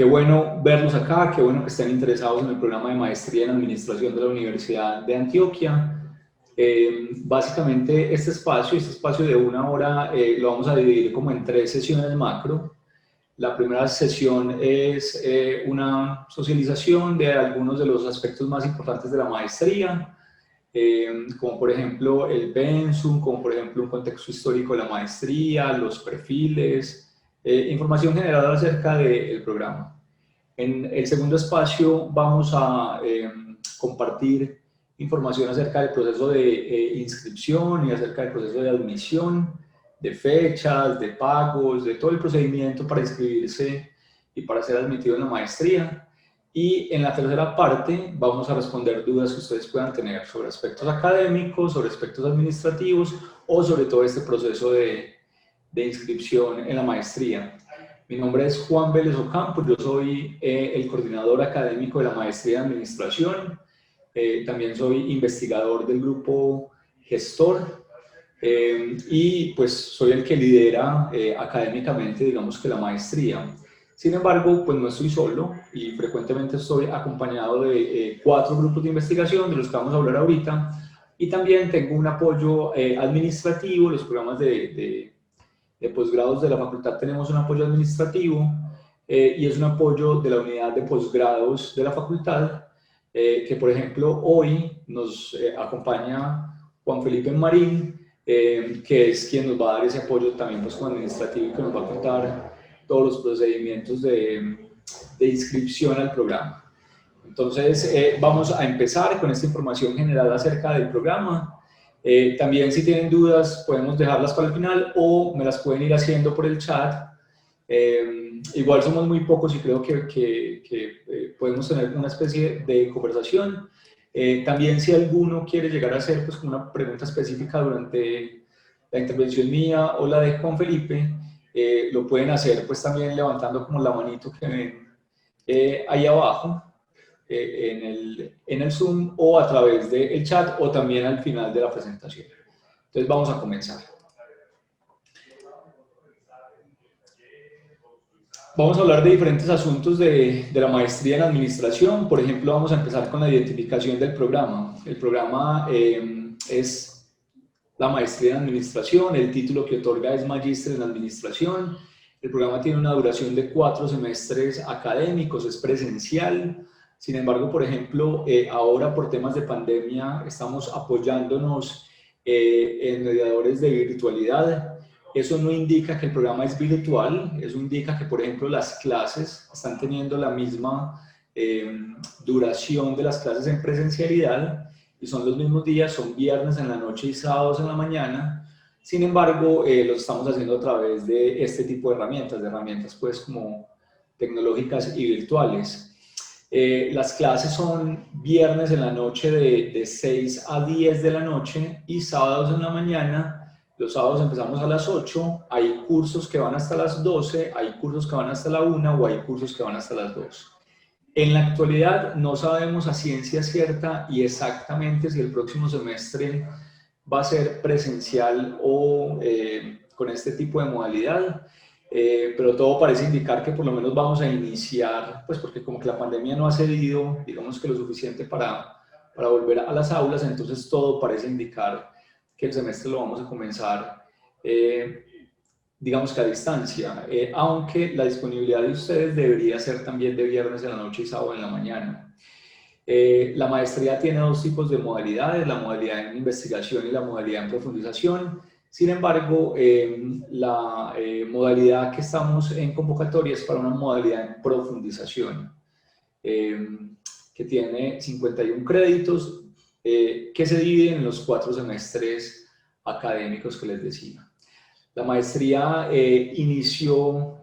Qué bueno verlos acá, qué bueno que estén interesados en el programa de maestría en administración de la Universidad de Antioquia. Básicamente este espacio de una hora, lo vamos a dividir como en 3 sesiones macro. La primera sesión es una socialización de algunos de los aspectos más importantes de la maestría, como por ejemplo el pensum, como por ejemplo un contexto histórico de la maestría, los perfiles, información general acerca del programa. En el segundo espacio vamos a compartir información acerca del proceso de inscripción y acerca del proceso de admisión, de fechas, de pagos, de todo el procedimiento para inscribirse y para ser admitido en la maestría. Y en la tercera parte vamos a responder dudas que ustedes puedan tener sobre aspectos académicos, sobre aspectos administrativos o sobre todo este proceso de inscripción en la maestría. Mi nombre es Juan Vélez Ocampo, yo soy el coordinador académico de la maestría en administración, también soy investigador del grupo gestor y pues soy el que lidera académicamente, digamos que la maestría. Sin embargo, pues no estoy solo y frecuentemente estoy acompañado de 4 grupos de investigación de los que vamos a hablar ahorita, y también tengo un apoyo administrativo. Los programas de posgrados de la facultad tenemos un apoyo administrativo y es un apoyo de la unidad de posgrados de la facultad, que por ejemplo hoy nos acompaña Juan Felipe Marín, que es quien nos va a dar ese apoyo también pues, como administrativo, y que nos va a contar todos los procedimientos de inscripción al programa. Entonces vamos a empezar con esta información general acerca del programa. También si tienen dudas podemos dejarlas para el final o me las pueden ir haciendo por el chat. Igual somos muy pocos y creo que podemos tener una especie de conversación. También si alguno quiere llegar a hacer pues, una pregunta específica durante la intervención mía o la de Juan Felipe, lo pueden hacer pues también levantando como la manito que ven ahí abajo en el Zoom, o a través del chat, o también al final de la presentación. Entonces vamos a comenzar. Vamos a hablar de diferentes asuntos de la maestría en administración. Por ejemplo, vamos a empezar con la identificación del programa. El programa es la maestría en administración, el título que otorga es Magíster en Administración. El programa tiene una duración de 4 semestres académicos, es presencial. Sin embargo, por ejemplo, ahora por temas de pandemia estamos apoyándonos en mediadores de virtualidad. Eso no indica que el programa es virtual, eso indica que, por ejemplo, las clases están teniendo la misma duración de las clases en presencialidad y son los mismos días, son viernes en la noche y sábados en la mañana. Sin embargo, lo estamos haciendo a través de este tipo de herramientas pues como tecnológicas y virtuales. Las clases son viernes en la noche de 6 a 10 de la noche y sábados en la mañana. Los sábados empezamos a las 8, hay cursos que van hasta las 12, hay cursos que van hasta la 1 o hay cursos que van hasta las 2. En la actualidad no sabemos a ciencia cierta y exactamente si el próximo semestre va a ser presencial o con este tipo de modalidad. Pero todo parece indicar que por lo menos vamos a iniciar, pues porque como que la pandemia no ha cedido, digamos que lo suficiente para volver a las aulas, entonces todo parece indicar que el semestre lo vamos a comenzar, digamos que a distancia, aunque la disponibilidad de ustedes debería ser también de viernes en la noche y sábado en la mañana. La maestría tiene 2 tipos de modalidades, la modalidad en investigación y la modalidad en profundización. Sin embargo, la modalidad que estamos en convocatoria es para una modalidad en profundización, que tiene 51 créditos, que se dividen en los 4 semestres académicos que les decía. La maestría inició,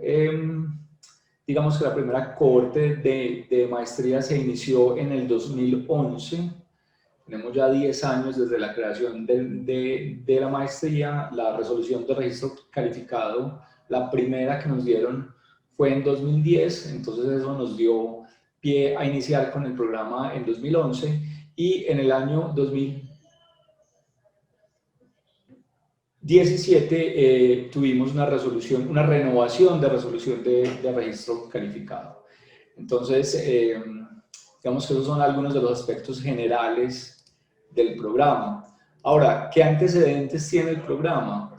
digamos que la primera cohorte de maestría se inició en el 2011. Tenemos ya 10 años desde la creación de la maestría. La resolución de registro calificado, la primera que nos dieron fue en 2010, entonces eso nos dio pie a iniciar con el programa en 2011, y en el año 2017 tuvimos una renovación de resolución de registro calificado. Entonces, digamos que esos son algunos de los aspectos generales del programa. Ahora, ¿qué antecedentes tiene el programa?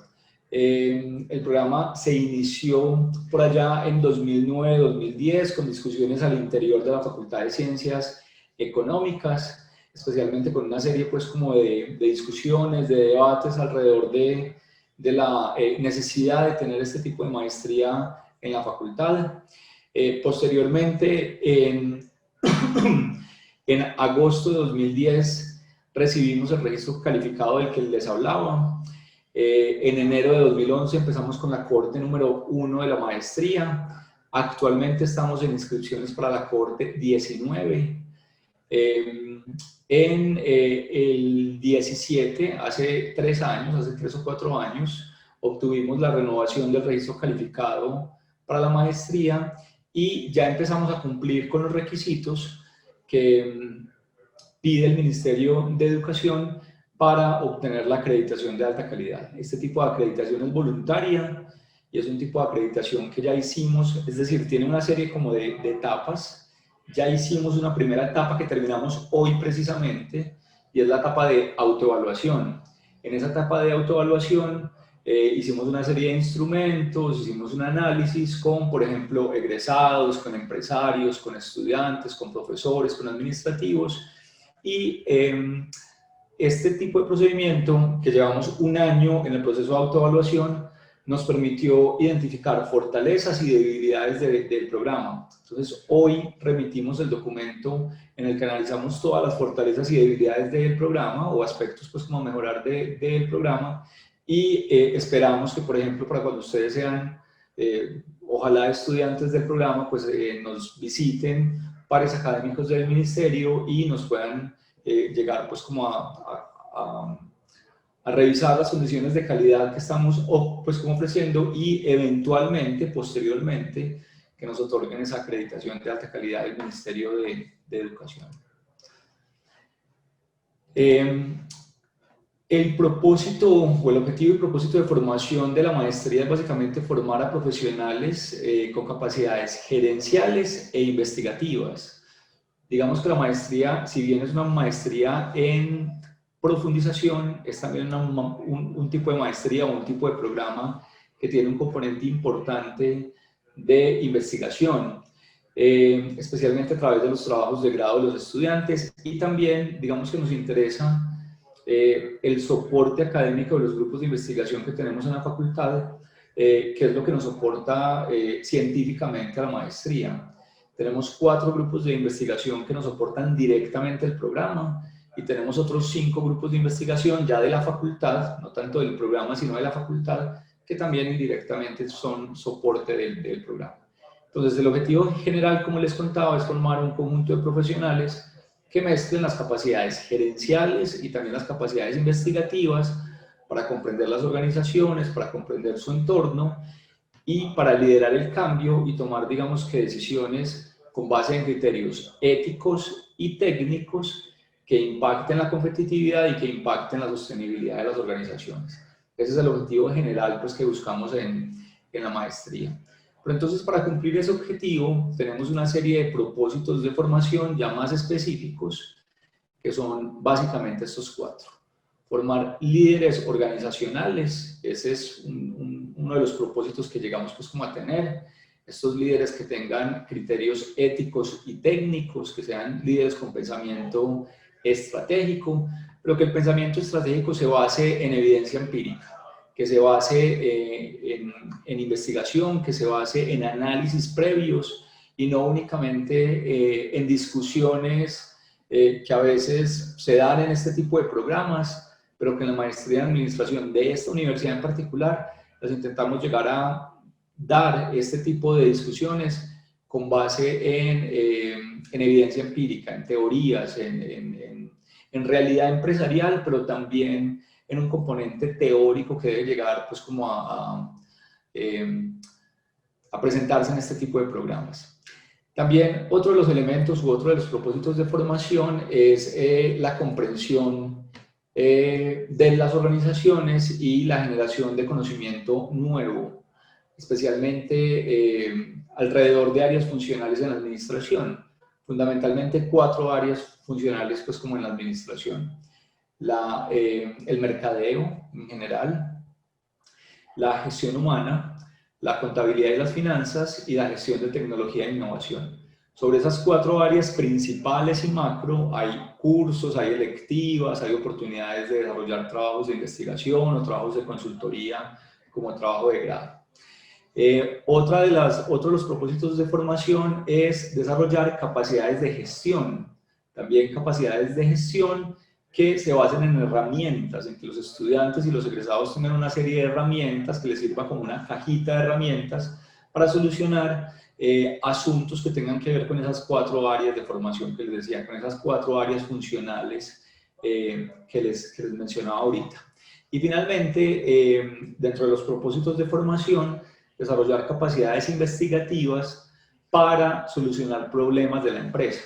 El programa se inició por allá en 2009-2010 con discusiones al interior de la Facultad de Ciencias Económicas, especialmente con una serie pues como de discusiones, de debates alrededor de la necesidad de tener este tipo de maestría en la facultad. Posteriormente, en agosto de 2010, recibimos el registro calificado del que les hablaba. En enero de 2011 empezamos con la cohorte número 1 de la maestría. Actualmente estamos en inscripciones para la cohorte 19. El 17, hace 3 años, hace 3 o 4 años, obtuvimos la renovación del registro calificado para la maestría y ya empezamos a cumplir con los requisitos que pide el Ministerio de Educación para obtener la acreditación de alta calidad. Este tipo de acreditación es voluntaria y es un tipo de acreditación que ya hicimos, es decir, tiene una serie como de etapas. Ya hicimos una primera etapa que terminamos hoy precisamente y es la etapa de autoevaluación. En esa etapa de autoevaluación hicimos una serie de instrumentos, hicimos un análisis con, por ejemplo, egresados, con empresarios, con estudiantes, con profesores, con administrativos y este tipo de procedimiento que llevamos 1 año en el proceso de autoevaluación nos permitió identificar fortalezas y debilidades del programa. Entonces, hoy remitimos el documento en el que analizamos todas las fortalezas y debilidades del programa o aspectos pues como mejorar del programa y esperamos que, por ejemplo, para cuando ustedes sean, ojalá estudiantes del programa, pues nos visiten pares académicos del ministerio y nos puedan llegar pues como a revisar las condiciones de calidad que estamos pues como ofreciendo y eventualmente, posteriormente, que nos otorguen esa acreditación de alta calidad del Ministerio de Educación. El propósito o el objetivo y propósito de formación de la maestría es básicamente formar a profesionales con capacidades gerenciales e investigativas. Digamos que la maestría, si bien es una maestría en profundización, es también un tipo de maestría o un tipo de programa que tiene un componente importante de investigación, especialmente a través de los trabajos de grado de los estudiantes y también, digamos que nos interesa el soporte académico de los grupos de investigación que tenemos en la facultad, que es lo que nos soporta científicamente a la maestría. Tenemos 4 grupos de investigación que nos soportan directamente el programa y tenemos otros 5 grupos de investigación ya de la facultad, no tanto del programa sino de la facultad, que también indirectamente son soporte del programa. Entonces el objetivo general, como les contaba, es formar un conjunto de profesionales que mezclen las capacidades gerenciales y también las capacidades investigativas para comprender las organizaciones, para comprender su entorno y para liderar el cambio y tomar, digamos que, decisiones con base en criterios éticos y técnicos que impacten la competitividad y que impacten la sostenibilidad de las organizaciones. Ese es el objetivo general pues, que buscamos en la maestría. Pero entonces, para cumplir ese objetivo, tenemos una serie de propósitos de formación ya más específicos, que son básicamente estos 4. Formar líderes organizacionales, ese es uno de los propósitos que llegamos pues como a tener. Estos líderes que tengan criterios éticos y técnicos, que sean líderes con pensamiento estratégico, pero que el pensamiento estratégico se base en evidencia empírica, que se base en investigación, que se base en análisis previos y no únicamente en discusiones que a veces se dan en este tipo de programas, pero que en la maestría en administración de esta universidad en particular, las intentamos llegar a dar este tipo de discusiones con base en evidencia empírica, en teorías, en realidad empresarial, pero también en un componente teórico que debe llegar pues como a presentarse en este tipo de programas. También otro de los elementos u otro de los propósitos de formación es la comprensión de las organizaciones y la generación de conocimiento nuevo. especialmente alrededor de áreas funcionales en la administración, fundamentalmente 4 áreas funcionales pues como en la administración. El mercadeo en general, la gestión humana, la contabilidad y las finanzas y la gestión de tecnología e innovación. Sobre esas 4 áreas principales y macro hay cursos, hay electivas, hay oportunidades de desarrollar trabajos de investigación o trabajos de consultoría como trabajo de grado. Otro de los propósitos de formación es desarrollar capacidades de gestión, también capacidades de gestión que se basen en herramientas, en que los estudiantes y los egresados tengan una serie de herramientas que les sirva como una cajita de herramientas para solucionar asuntos que tengan que ver con esas 4 áreas de formación que les decía, con esas 4 áreas funcionales que les mencionaba ahorita. Y finalmente, dentro de los propósitos de formación, desarrollar capacidades investigativas para solucionar problemas de la empresa.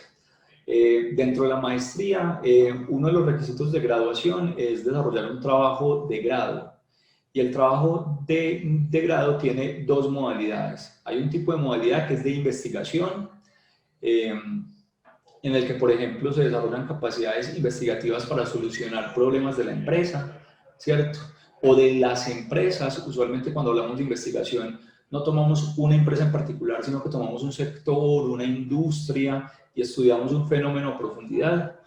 Dentro de la maestría, uno de los requisitos de graduación es desarrollar un trabajo de grado. Y el trabajo de grado tiene 2 modalidades. Hay un tipo de modalidad que es de investigación, en el que, por ejemplo, se desarrollan capacidades investigativas para solucionar problemas de la empresa, ¿cierto? O de las empresas. Usualmente cuando hablamos de investigación no tomamos una empresa en particular, sino que tomamos un sector, una industria y estudiamos un fenómeno a profundidad.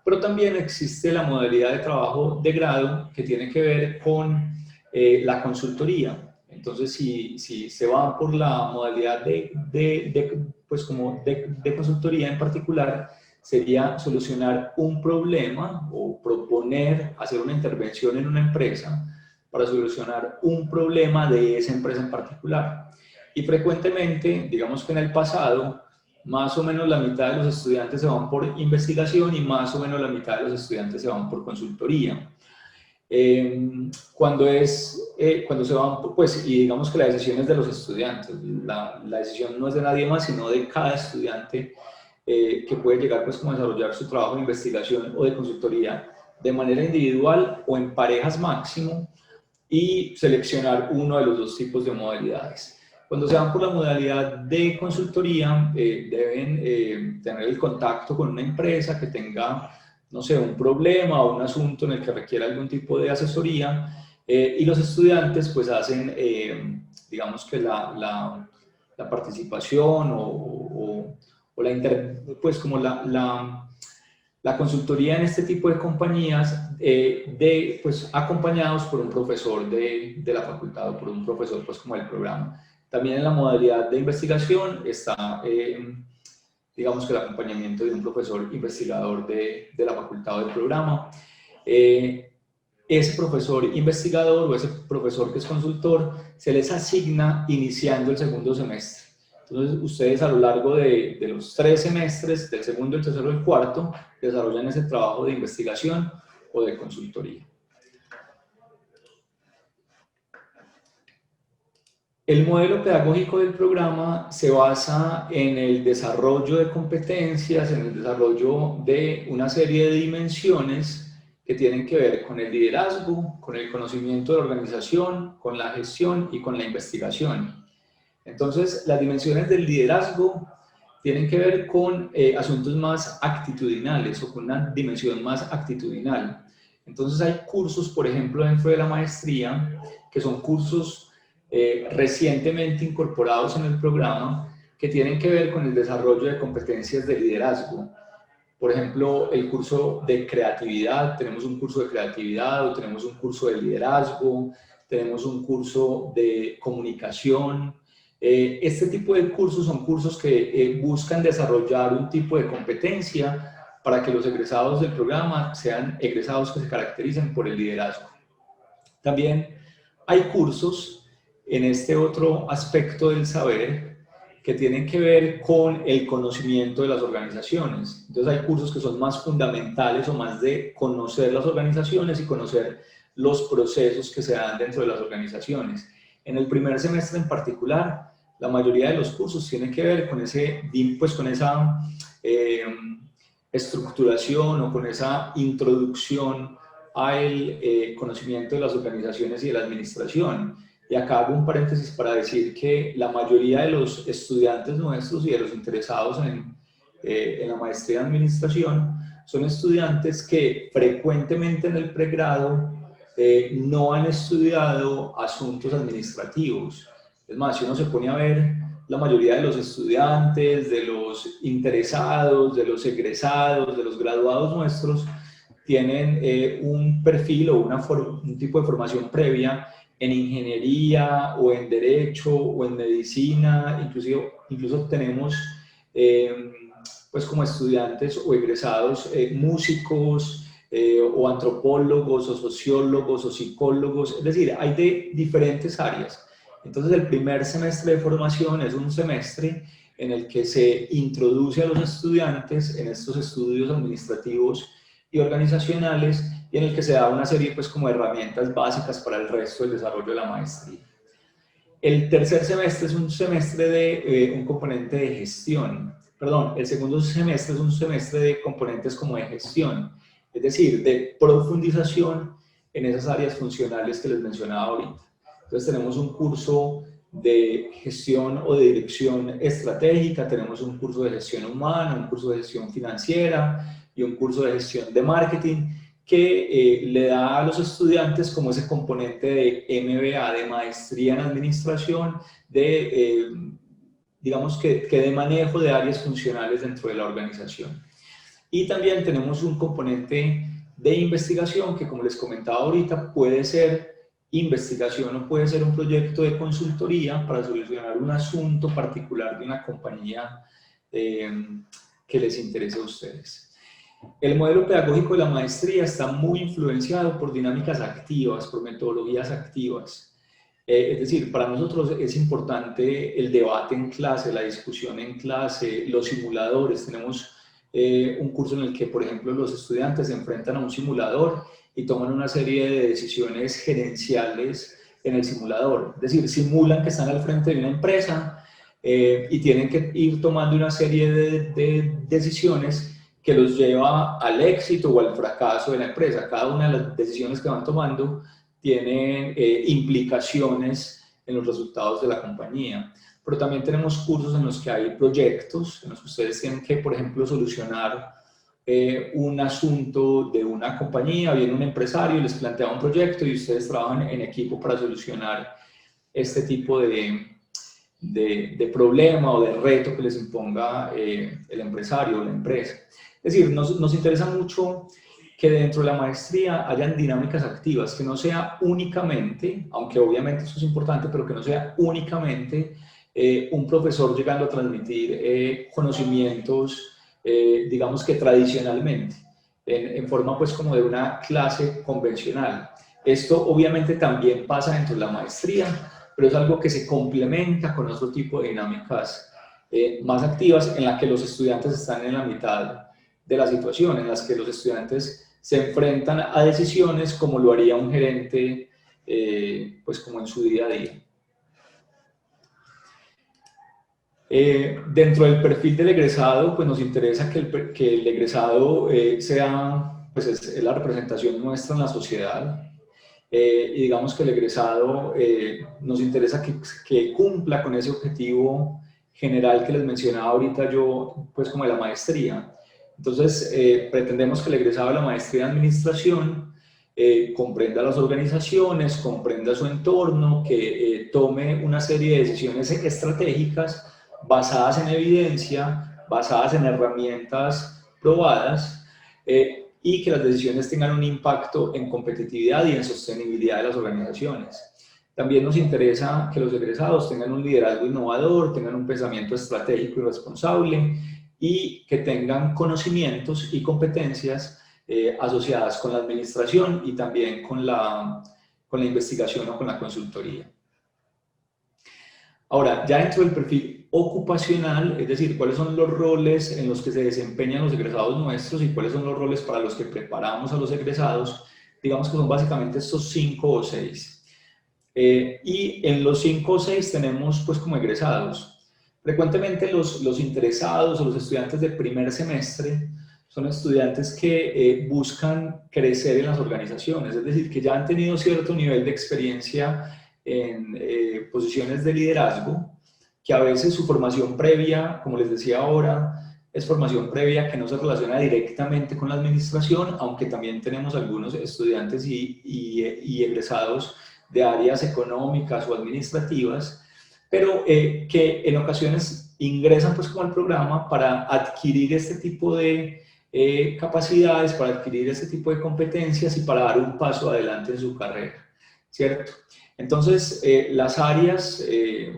Pero también existe la modalidad de trabajo de grado que tiene que ver con la consultoría. Entonces, si se va por la modalidad de consultoría en particular, sería solucionar un problema o proponer hacer una intervención en una empresa para solucionar un problema de esa empresa en particular. Y frecuentemente, digamos que en el pasado, más o menos la mitad de los estudiantes se van por investigación y más o menos la mitad de los estudiantes se van por consultoría. Cuando se van, pues, y digamos que la decisión es de los estudiantes, la decisión no es de nadie más, sino de cada estudiante que puede llegar pues como a desarrollar su trabajo de investigación o de consultoría de manera individual o en parejas máximo y seleccionar uno de los 2 tipos de modalidades. Cuando se van por la modalidad de consultoría, deben tener el contacto con una empresa que tenga, no sé, un problema o un asunto en el que requiera algún tipo de asesoría, y los estudiantes pues hacen, digamos que la participación o la consultoría en este tipo de compañías, pues acompañados por un profesor de la facultad o por un profesor pues como del programa. También en la modalidad de investigación está, digamos que el acompañamiento de un profesor investigador de la facultad o del programa. Ese profesor investigador o ese profesor que es consultor se les asigna iniciando el segundo semestre. Entonces, ustedes a lo largo de los 3 semestres, del segundo, el tercero y el cuarto, desarrollan ese trabajo de investigación o de consultoría. El modelo pedagógico del programa se basa en el desarrollo de competencias, en el desarrollo de una serie de dimensiones que tienen que ver con el liderazgo, con el conocimiento de la organización, con la gestión y con la investigación. Entonces, las dimensiones del liderazgo tienen que ver con asuntos más actitudinales o con una dimensión más actitudinal. Entonces, hay cursos, por ejemplo, dentro de la maestría, que son cursos recientemente incorporados en el programa que tienen que ver con el desarrollo de competencias de liderazgo. Por ejemplo, el curso de creatividad, tenemos un curso de creatividad o tenemos un curso de liderazgo, tenemos un curso de comunicación. Este tipo de cursos son cursos que buscan desarrollar un tipo de competencia para que los egresados del programa sean egresados que se caractericen por el liderazgo. También hay cursos en este otro aspecto del saber que tienen que ver con el conocimiento de las organizaciones. Entonces hay cursos que son más fundamentales o más de conocer las organizaciones y conocer los procesos que se dan dentro de las organizaciones. En el primer semestre en particular, la mayoría de los cursos tienen que ver con esa estructuración o con esa introducción al conocimiento de las organizaciones y de la administración. Y acá hago un paréntesis para decir que la mayoría de los estudiantes nuestros y de los interesados en la maestría en administración son estudiantes que frecuentemente en el pregrado no han estudiado asuntos administrativos. Es más, si uno se pone a ver, la mayoría de los estudiantes, de los interesados, de los egresados, de los graduados nuestros, tienen un perfil o un tipo de formación previa en ingeniería o en derecho o en medicina, incluso tenemos pues como estudiantes o egresados músicos o antropólogos o sociólogos o psicólogos, es decir, hay de diferentes áreas. Entonces el primer semestre de formación es un semestre en el que se introduce a los estudiantes en estos estudios administrativos y organizacionales y en el que se da una serie pues como de herramientas básicas para el resto del desarrollo de la maestría. El tercer semestre es un semestre de un componente de gestión, perdón, el segundo semestre es un semestre de componentes como de gestión, es decir, de profundización en esas áreas funcionales que les mencionaba ahorita. Entonces tenemos un curso de gestión o de dirección estratégica, tenemos un curso de gestión humana, un curso de gestión financiera y un curso de gestión de marketing que le da a los estudiantes como ese componente de MBA, de maestría en administración, de, digamos que de manejo de áreas funcionales dentro de la organización. Y también tenemos un componente de investigación que, como les comentaba ahorita, puede ser investigación o puede ser un proyecto de consultoría para solucionar un asunto particular de una compañía que les interese a ustedes. El modelo pedagógico de la maestría está muy influenciado por dinámicas activas, por metodologías activas. Es decir, para nosotros es importante el debate en clase, la discusión en clase, los simuladores. Tenemos un curso en el que, por ejemplo, los estudiantes se enfrentan a un simulador y toman una serie de decisiones gerenciales en el simulador. Es decir, simulan que están al frente de una empresa y tienen que ir tomando una serie de decisiones que los lleva al éxito o al fracaso de la empresa. Cada una de las decisiones que van tomando tiene implicaciones en los resultados de la compañía. Pero también tenemos cursos en los que hay proyectos, en los que ustedes tienen que, por ejemplo, solucionar un asunto de una compañía, viene un empresario y les plantea un proyecto y ustedes trabajan en equipo para solucionar este tipo de problema o de reto que les imponga el empresario o la empresa. Es decir, nos interesa mucho que dentro de la maestría hayan dinámicas activas, que no sea únicamente, aunque obviamente eso es importante, pero que no sea únicamente un profesor llegando a transmitir conocimientos, digamos que tradicionalmente, en forma pues como de una clase convencional. Esto obviamente también pasa dentro de la maestría, pero es algo que se complementa con otro tipo de dinámicas más activas en las que los estudiantes están en la mitad de la situación, en las que los estudiantes se enfrentan a decisiones como lo haría un gerente, pues como en su día a día. Dentro del perfil del egresado, pues nos interesa que el egresado sea, pues es la representación nuestra en la sociedad. Y digamos que el egresado nos interesa que cumpla con ese objetivo general que les mencionaba ahorita yo, pues como de la maestría. Entonces, pretendemos que el egresado de la maestría en administración comprenda las organizaciones, comprenda su entorno, que tome una serie de decisiones estratégicas basadas en evidencia, basadas en herramientas probadas, y que las decisiones tengan un impacto en competitividad y en sostenibilidad de las organizaciones. También nos interesa que los egresados tengan un liderazgo innovador, tengan un pensamiento estratégico y responsable y que tengan conocimientos y competencias asociadas con la administración y también con la investigación o con la consultoría. Ahora, ya dentro del perfil ocupacional, es decir, cuáles son los roles en los que se desempeñan los egresados nuestros y cuáles son los roles para los que preparamos a los egresados, digamos que son básicamente estos 5 o 6. Y en los 5 o 6 tenemos pues como egresados. Frecuentemente los interesados o los estudiantes del primer semestre son estudiantes que buscan crecer en las organizaciones, es decir, que ya han tenido cierto nivel de experiencia posiciones de liderazgo, que a veces su formación previa, como les decía ahora, es formación previa que no se relaciona directamente con la administración, aunque también tenemos algunos estudiantes y egresados de áreas económicas o administrativas, pero que en ocasiones ingresan pues como al programa para adquirir este tipo de capacidades, para adquirir este tipo de competencias y para dar un paso adelante en su carrera, ¿cierto? Entonces, las áreas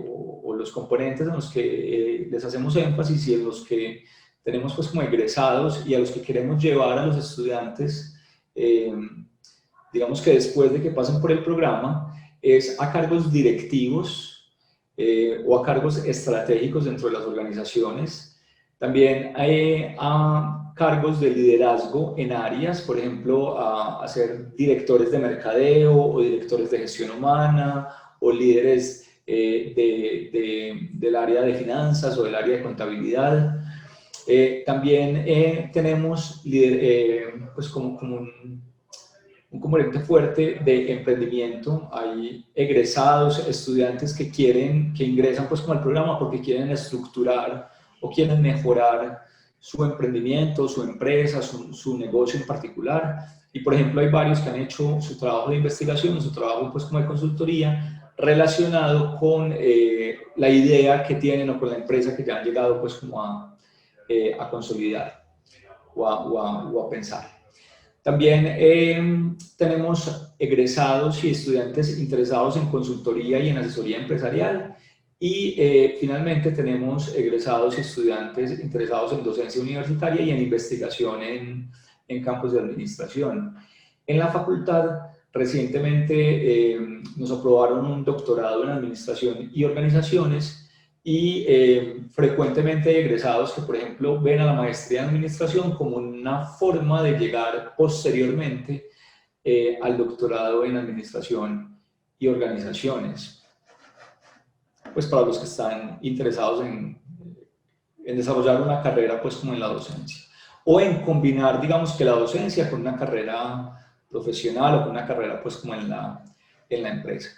o los componentes en los que les hacemos énfasis y en los que tenemos pues como egresados y a los que queremos llevar a los estudiantes, digamos que después de que pasen por el programa, es a cargos directivos o a cargos estratégicos dentro de las organizaciones. También a cargos de liderazgo en áreas, por ejemplo, a ser directores de mercadeo o directores de gestión humana o líderes del área de finanzas o del área de contabilidad. También tenemos pues como un componente fuerte de emprendimiento. Hay egresados, estudiantes que ingresan pues como al programa porque quieren estructurar o quieren mejorar su emprendimiento, su empresa, su negocio en particular. Y por ejemplo hay varios que han hecho su trabajo de investigación, su trabajo pues como de consultoría relacionado con la idea que tienen o con la empresa que ya han llegado pues como a consolidar o a pensar. También tenemos egresados y estudiantes interesados en consultoría y en asesoría empresarial. Y finalmente tenemos egresados y estudiantes interesados en docencia universitaria y en investigación en campos de administración. En la facultad, recientemente nos aprobaron un doctorado en administración y organizaciones y frecuentemente hay egresados que, por ejemplo, ven a la maestría en administración como una forma de llegar posteriormente al doctorado en administración y organizaciones. Pues para los que están interesados en desarrollar una carrera pues como en la docencia o en combinar digamos que la docencia con una carrera profesional o con una carrera pues como en la empresa.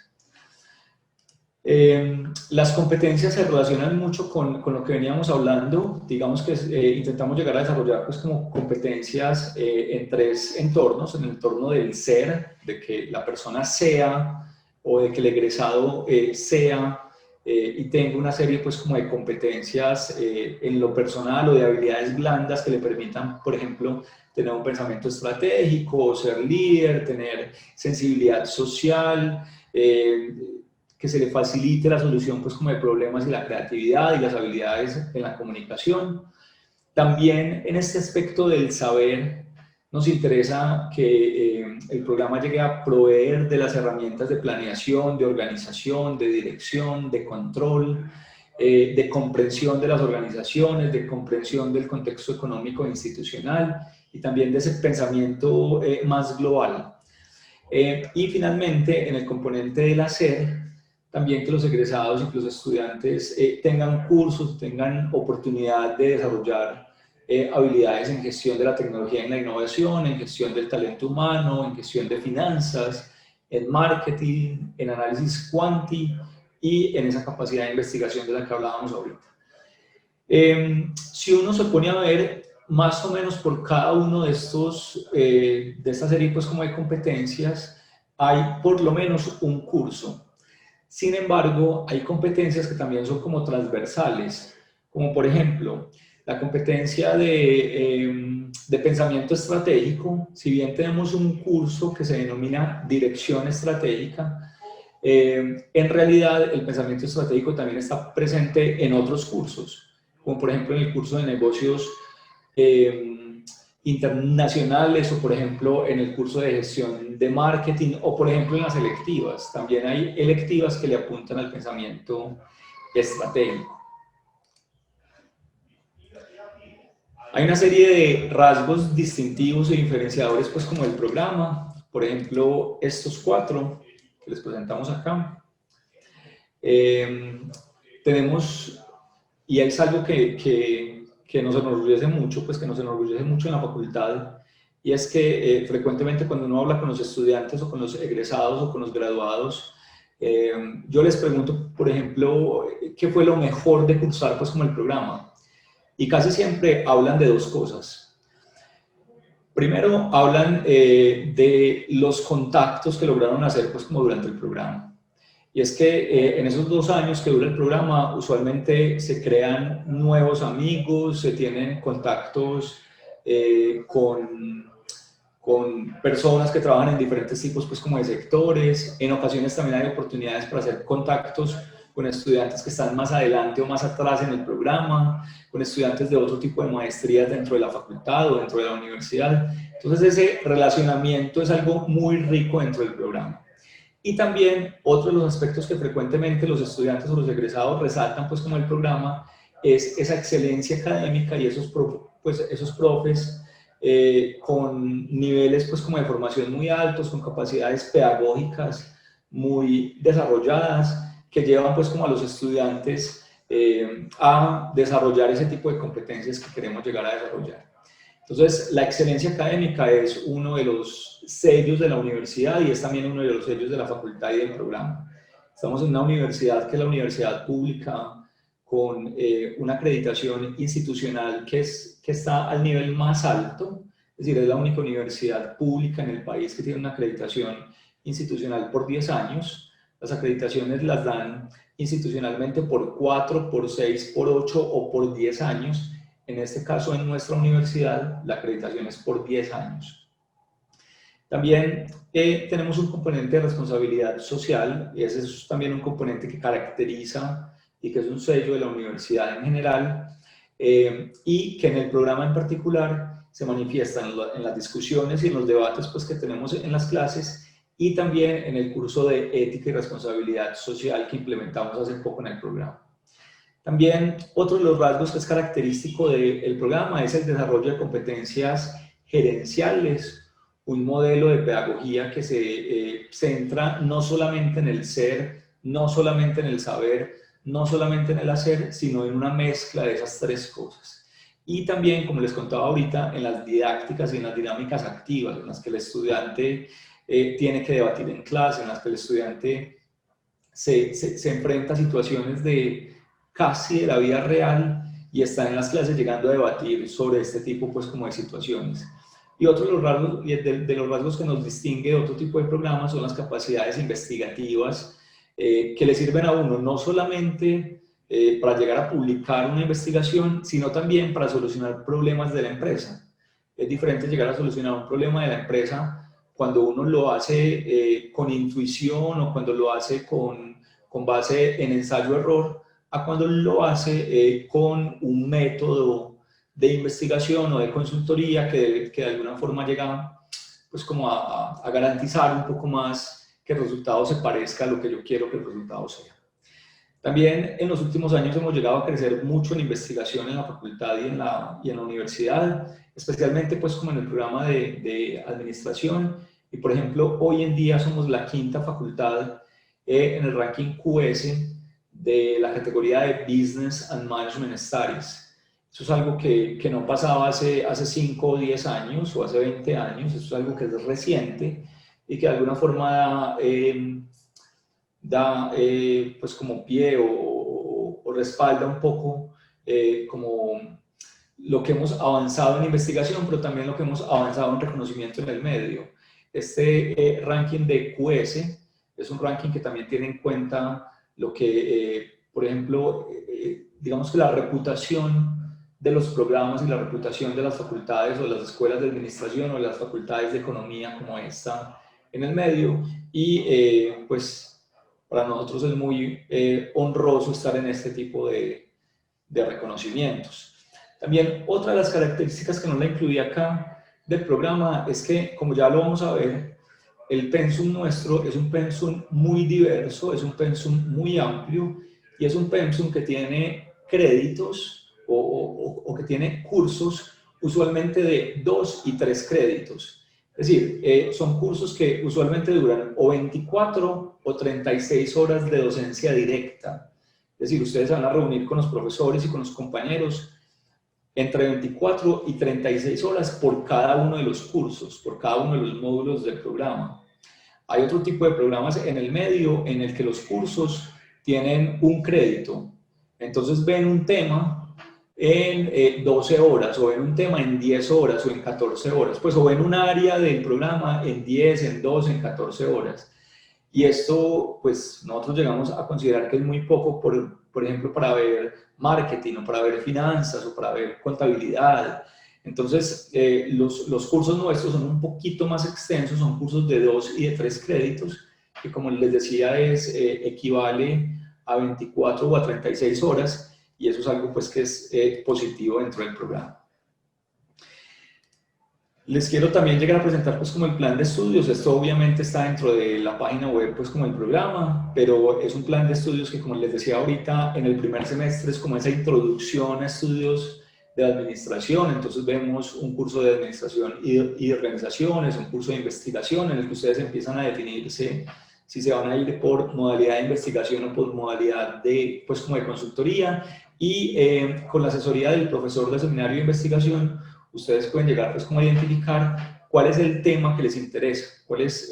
Las competencias se relacionan mucho con lo que veníamos hablando, digamos que intentamos llegar a desarrollar pues como competencias en tres entornos, en el entorno del ser, de que la persona sea o de que el egresado sea y tenga una serie pues como de competencias en lo personal o de habilidades blandas que le permitan, por ejemplo, tener un pensamiento estratégico, ser líder, tener sensibilidad social, que se le facilite la solución pues como de problemas y la creatividad y las habilidades en la comunicación. También en este aspecto del saber nos interesa que el programa llegue a proveer de las herramientas de planeación, de organización, de dirección, de control, de comprensión de las organizaciones, de comprensión del contexto económico e institucional y también de ese pensamiento más global. Y finalmente, en el componente del hacer, también que los egresados y que los estudiantes tengan cursos, tengan oportunidad de desarrollar habilidades en gestión de la tecnología y la innovación, en gestión del talento humano, en gestión de finanzas, en marketing, en análisis cuanti y en esa capacidad de investigación de la que hablábamos ahorita. Si uno se pone a ver más o menos por cada uno de esta serie pues como de competencias, hay por lo menos un curso. Sin embargo, hay competencias que también son como transversales, como por ejemplo, la competencia de pensamiento estratégico. Si bien tenemos un curso que se denomina dirección estratégica, en realidad el pensamiento estratégico también está presente en otros cursos, como por ejemplo en el curso de negocios internacionales o por ejemplo en el curso de gestión de marketing o por ejemplo en las electivas. También hay electivas que le apuntan al pensamiento estratégico. Hay una serie de rasgos distintivos y diferenciadores pues como el programa, por ejemplo estos 4 que les presentamos acá. Tenemos, y es algo que nos enorgullece mucho, pues que nos enorgullece mucho en la facultad, y es que frecuentemente cuando uno habla con los estudiantes o con los egresados o con los graduados, Yo les pregunto, por ejemplo, ¿qué fue lo mejor de cursar pues como el programa? Y casi siempre hablan de dos cosas. Primero, hablan de los contactos que lograron hacer pues como durante el programa. Y es que en esos 2 años que dura el programa, usualmente se crean nuevos amigos, se tienen contactos con personas que trabajan en diferentes tipos pues como de sectores. En ocasiones también hay oportunidades para hacer contactos con estudiantes que están más adelante o más atrás en el programa, con estudiantes de otro tipo de maestrías dentro de la facultad o dentro de la universidad. Entonces ese relacionamiento es algo muy rico dentro del programa. Y también otro de los aspectos que frecuentemente los estudiantes o los egresados resaltan pues como el programa es esa excelencia académica y esos profes con niveles pues como de formación muy altos, con capacidades pedagógicas muy desarrolladas, que llevan pues como a los estudiantes a desarrollar ese tipo de competencias que queremos llegar a desarrollar. Entonces, la excelencia académica es uno de los sellos de la universidad y es también uno de los sellos de la facultad y del programa. Estamos en una universidad que es la universidad pública con una acreditación institucional que está al nivel más alto, es decir, es la única universidad pública en el país que tiene una acreditación institucional por 10 años. Las acreditaciones las dan institucionalmente por 4, por 6, por 8 o por 10 años. En este caso, en nuestra universidad, la acreditación es por 10 años. También tenemos un componente de responsabilidad social, y ese es también un componente que caracteriza y que es un sello de la universidad en general, y que en el programa en particular se manifiesta en las discusiones y en los debates pues, que tenemos en las clases, y también en el curso de ética y responsabilidad social que implementamos hace poco en el programa. También otro de los rasgos que es característico del programa es el desarrollo de competencias gerenciales, un modelo de pedagogía que se centra no solamente en el ser, no solamente en el saber, no solamente en el hacer, sino en una mezcla de esas tres cosas. Y también, como les contaba ahorita, en las didácticas y en las dinámicas activas, en las que el estudiante tiene que debatir en clase, en las que el estudiante se enfrenta a situaciones casi de la vida real y está en las clases llegando a debatir sobre este tipo pues como de situaciones. Y otro de los rasgos que nos distingue de otro tipo de programas son las capacidades investigativas que le sirven a uno no solamente para llegar a publicar una investigación, sino también para solucionar problemas de la empresa. Es diferente llegar a solucionar un problema de la empresa cuando uno lo hace con intuición o cuando lo hace con base en ensayo-error, a cuando lo hace con un método de investigación o de consultoría que de alguna forma llega pues como a garantizar un poco más que el resultado se parezca a lo que yo quiero que el resultado sea. También en los últimos años hemos llegado a crecer mucho en investigación en la facultad y en la universidad, especialmente pues como en el programa de administración, y por ejemplo hoy en día somos la 5ª facultad en el ranking QS de la categoría de Business and Management Studies. Eso es algo que no pasaba hace 5 o 10 años o hace 20 años, eso es algo que es reciente y que de alguna forma da pues como pie o respalda un poco como lo que hemos avanzado en investigación, pero también lo que hemos avanzado en reconocimiento en el medio. Este ranking de QS es un ranking que también tiene en cuenta lo que, por ejemplo, digamos que la reputación de los programas y la reputación de las facultades o de las escuelas de administración o de las facultades de economía como esta en el medio, y pues para nosotros es muy honroso estar en este tipo de reconocimientos. También otra de las características que no la incluí acá del programa es que, como ya lo vamos a ver, el pensum nuestro es un pensum muy diverso, es un pensum muy amplio y es un pensum que tiene créditos o que tiene cursos usualmente de 2 y 3 créditos. Es decir, son cursos que usualmente duran o 24 o 36 horas de docencia directa. Es decir, ustedes van a reunir con los profesores y con los compañeros entre 24 y 36 horas por cada uno de los cursos, por cada uno de los módulos del programa. Hay otro tipo de programas en el medio en el que los cursos tienen un crédito. Entonces ven un tema en 12 horas, o ven un tema en 10 horas, o en 14 horas, pues, o ven un área del programa en 10, en 12, en 14 horas. Y esto, pues, nosotros llegamos a considerar que es muy poco, por ejemplo, para ver marketing, o para ver finanzas, o para ver contabilidad. Entonces, los cursos nuestros son un poquito más extensos, son cursos de 2 y de 3 créditos, que como les decía, equivale a 24 o a 36 horas, y eso es algo pues que es positivo dentro del programa. Les quiero también llegar a presentar pues como el plan de estudios. Esto obviamente está dentro de la página web pues como el programa, pero es un plan de estudios que, como les decía ahorita, en el primer semestre es como esa introducción a estudios de administración. Entonces vemos un curso de administración y de organizaciones, un curso de investigación en el que ustedes empiezan a definirse si se van a ir por modalidad de investigación o por modalidad de, pues, como de consultoría, y con la asesoría del profesor del seminario de investigación, ustedes pueden llegar pues como a identificar cuál es el tema que les interesa, cuál es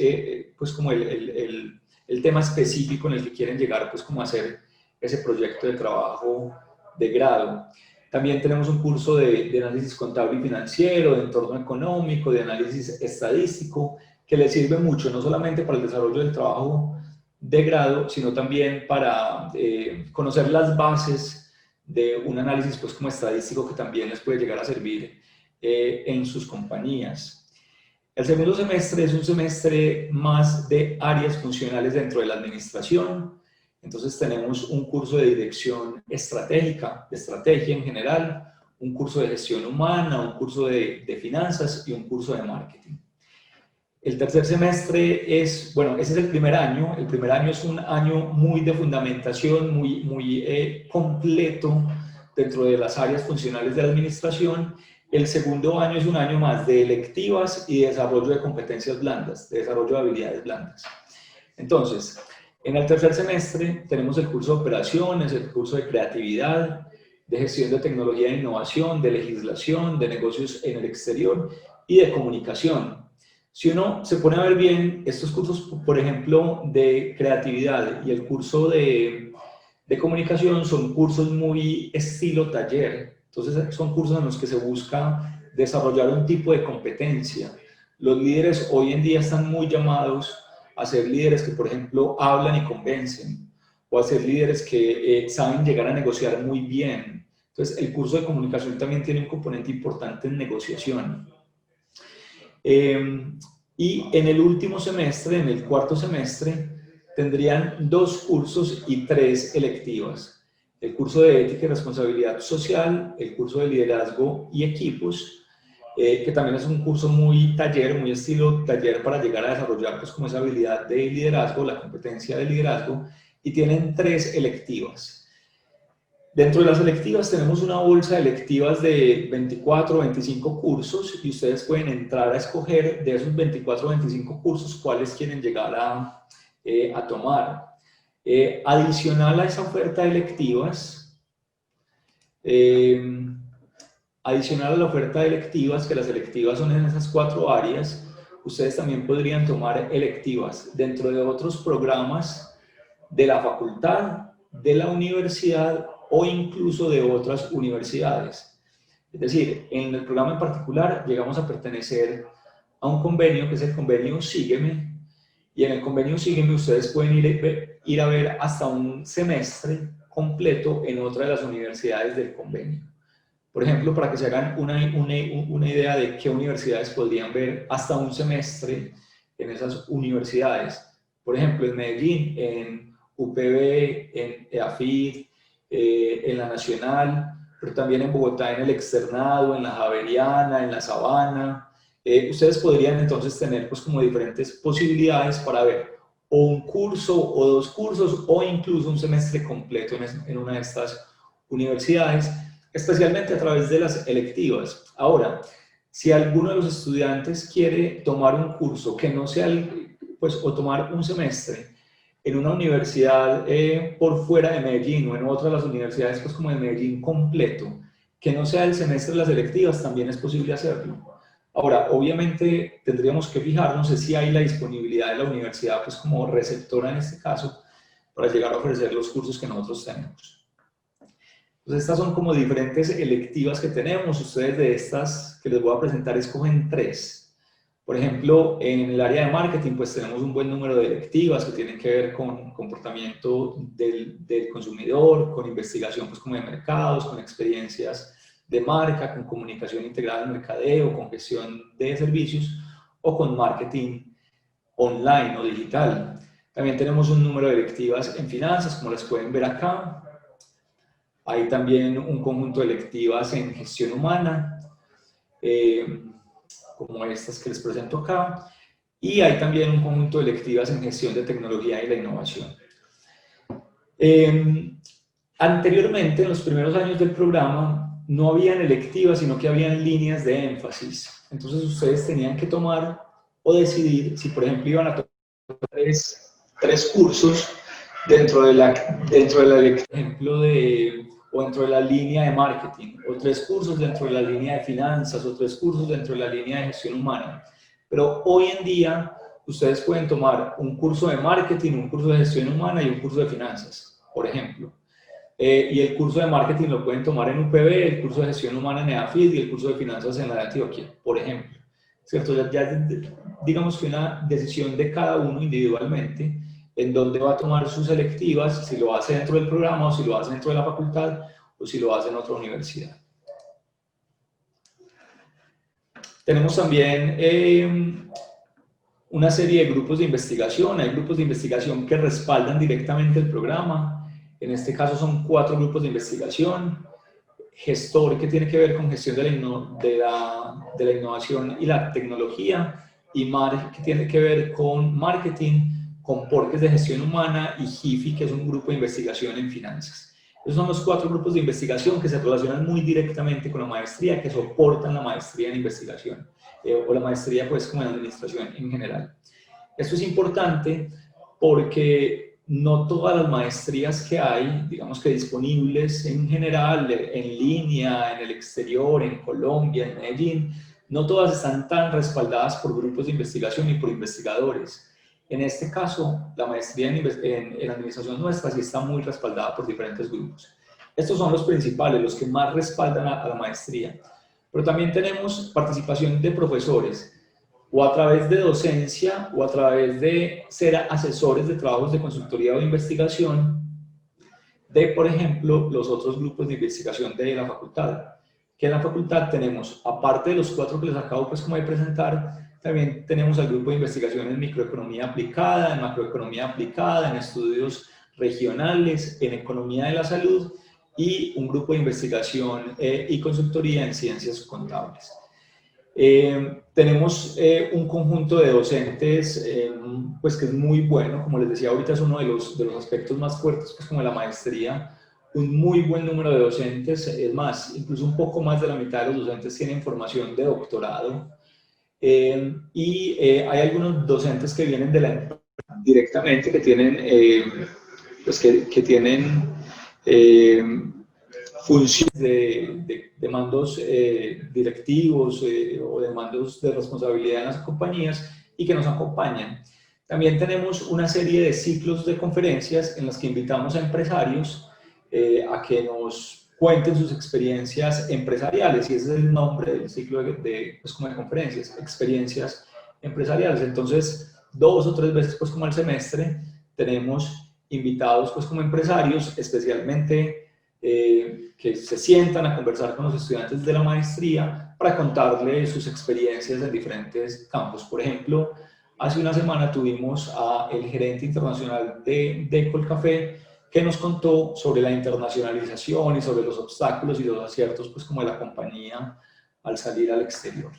pues como el tema específico en el que quieren llegar pues como a hacer ese proyecto de trabajo de grado. También tenemos un curso de análisis contable y financiero, de entorno económico, de análisis estadístico, que les sirve mucho, no solamente para el desarrollo del trabajo de grado, sino también para conocer las bases de un análisis pues como estadístico, que también les puede llegar a servir en sus compañías. El segundo semestre es un semestre más de áreas funcionales dentro de la administración. Entonces tenemos un curso de dirección estratégica, de estrategia en general, un curso de gestión humana, un curso de finanzas y un curso de marketing. El tercer semestre es, bueno, ese es el primer año. El primer año es un año muy de fundamentación, muy completo dentro de las áreas funcionales de la administración. El segundo año es un año más de electivas y de desarrollo de competencias blandas, de desarrollo de habilidades blandas. Entonces, en el tercer semestre tenemos el curso de operaciones, el curso de creatividad, de gestión de tecnología e innovación, de legislación, de negocios en el exterior y de comunicación. Si uno se pone a ver bien, estos cursos, por ejemplo, de creatividad y el curso de comunicación, son cursos muy estilo taller. Entonces son cursos en los que se busca desarrollar un tipo de competencia. Los líderes hoy en día están muy llamados a ser líderes que, por ejemplo, hablan y convencen, o a ser líderes que saben llegar a negociar muy bien. Entonces el curso de comunicación también tiene un componente importante en negociación. Y en el último semestre, en el cuarto semestre, tendrían 2 cursos y 3 electivas. El curso de ética y responsabilidad social, el curso de liderazgo y equipos, que también es un curso muy taller, muy estilo taller, para llegar a desarrollar pues como esa habilidad de liderazgo, la competencia de liderazgo, y tienen 3 electivas. Dentro de las electivas tenemos una bolsa de electivas de 24 o 25 cursos, y ustedes pueden entrar a escoger de esos 24 o 25 cursos cuáles quieren llegar a tomar. Adicional a esa oferta de electivas, adicional a la oferta de electivas, que las electivas son en esas 4 áreas, ustedes también podrían tomar electivas dentro de otros programas de la facultad, de la universidad o incluso de otras universidades. Es decir, en el programa en particular llegamos a pertenecer a un convenio que es el convenio Sígueme, y en el convenio Sígueme ustedes pueden ir a ver hasta un semestre completo en otra de las universidades del convenio. Por ejemplo, para que se hagan una idea de qué universidades podrían ver hasta un semestre en esas universidades. Por ejemplo, en Medellín, en UPB, en EAFIT, en la Nacional, pero también en Bogotá, en el Externado, en la Javeriana, en la Sabana. Ustedes podrían entonces tener pues como diferentes posibilidades para ver o un curso o 2 cursos o incluso un semestre completo en una de estas universidades, especialmente a través de las electivas. Ahora, si alguno de los estudiantes quiere tomar un curso que no sea, pues, o tomar un semestre en una universidad por fuera de Medellín o en otra de las universidades pues como de Medellín completo, que no sea el semestre de las electivas, también es posible hacerlo. Ahora, obviamente tendríamos que fijarnos en si hay la disponibilidad de la universidad, pues como receptora en este caso, para llegar a ofrecer los cursos que nosotros tenemos. Entonces, estas son como diferentes electivas que tenemos. Ustedes de estas que les voy a presentar escogen 3. Por ejemplo, en el área de marketing, pues tenemos un buen número de electivas que tienen que ver con comportamiento del consumidor, con investigación pues como de mercados, con experiencias de marca, con comunicación integrada en mercadeo, con gestión de servicios o con marketing online o digital. También tenemos un número de electivas en finanzas, como las pueden ver acá. Hay también un conjunto de electivas en gestión humana, como estas que les presento acá, y hay también un conjunto de electivas en gestión de tecnología y la innovación. Anteriormente, en los primeros años del programa, no habían electivas, sino que habían líneas de énfasis. Entonces, ustedes tenían que tomar o decidir si, por ejemplo, iban a tomar tres cursos dentro de la ejemplo o dentro de la línea de marketing, o 3 cursos dentro de la línea de finanzas, o 3 cursos dentro de la línea de gestión humana. Pero hoy en día, ustedes pueden tomar un curso de marketing, un curso de gestión humana y un curso de finanzas, por ejemplo. Y el curso de marketing lo pueden tomar en UPB, el curso de gestión humana en EAFIT y el curso de finanzas en la de Antioquia, por ejemplo. ¿Cierto? Ya digamos que una decisión de cada uno individualmente, en dónde va a tomar sus selectivas, si lo hace dentro del programa o si lo hace dentro de la facultad o si lo hace en otra universidad. Tenemos también una serie de grupos de investigación. Hay grupos de investigación que respaldan directamente el programa. En este caso son 4 grupos de investigación. Gestor, que tiene que ver con gestión de la innovación y la tecnología, y MAR, que tiene que ver con marketing, con Porques de gestión humana, y GIFI, que es un grupo de investigación en finanzas. Esos son los 4 grupos de investigación que se relacionan muy directamente con la maestría, que soportan la maestría en investigación, o la maestría pues como en administración en general. Esto es importante porque no todas las maestrías que hay, digamos que disponibles en general, en línea, en el exterior, en Colombia, en Medellín, no todas están tan respaldadas por grupos de investigación y por investigadores. En este caso, la maestría en administración nuestra sí está muy respaldada por diferentes grupos. Estos son los principales, los que más respaldan a la maestría. Pero también tenemos participación de profesores, o a través de docencia, o a través de ser asesores de trabajos de consultoría o de investigación, de, por ejemplo, los otros grupos de investigación de la facultad. Que en la facultad tenemos, aparte de los 4 que les acabo pues como de presentar, también tenemos el grupo de investigación en microeconomía aplicada, en macroeconomía aplicada, en estudios regionales, en economía de la salud, y un grupo de investigación y consultoría en ciencias contables. Tenemos un conjunto de docentes pues que es muy bueno, como les decía ahorita, es uno de los aspectos más fuertes pues como de la maestría, un muy buen número de docentes, es más, incluso un poco más de la mitad de los docentes tienen formación de doctorado, y hay algunos docentes que vienen de la empresa directamente, que tienen, pues que tienen funciones de mandos directivos o de mandos de responsabilidad en las compañías y que nos acompañan. También tenemos una serie de ciclos de conferencias en las que invitamos a empresarios a que nos cuenten sus experiencias empresariales, y ese es el nombre del ciclo pues como de conferencias, experiencias empresariales. Entonces, 2 o 3 veces pues como al semestre tenemos invitados pues como empresarios, especialmente que se sientan a conversar con los estudiantes de la maestría para contarles sus experiencias en diferentes campos. Por ejemplo, hace una semana tuvimos al gerente internacional de Colcafé, que nos contó sobre la internacionalización y sobre los obstáculos y los aciertos pues como de la compañía al salir al exterior.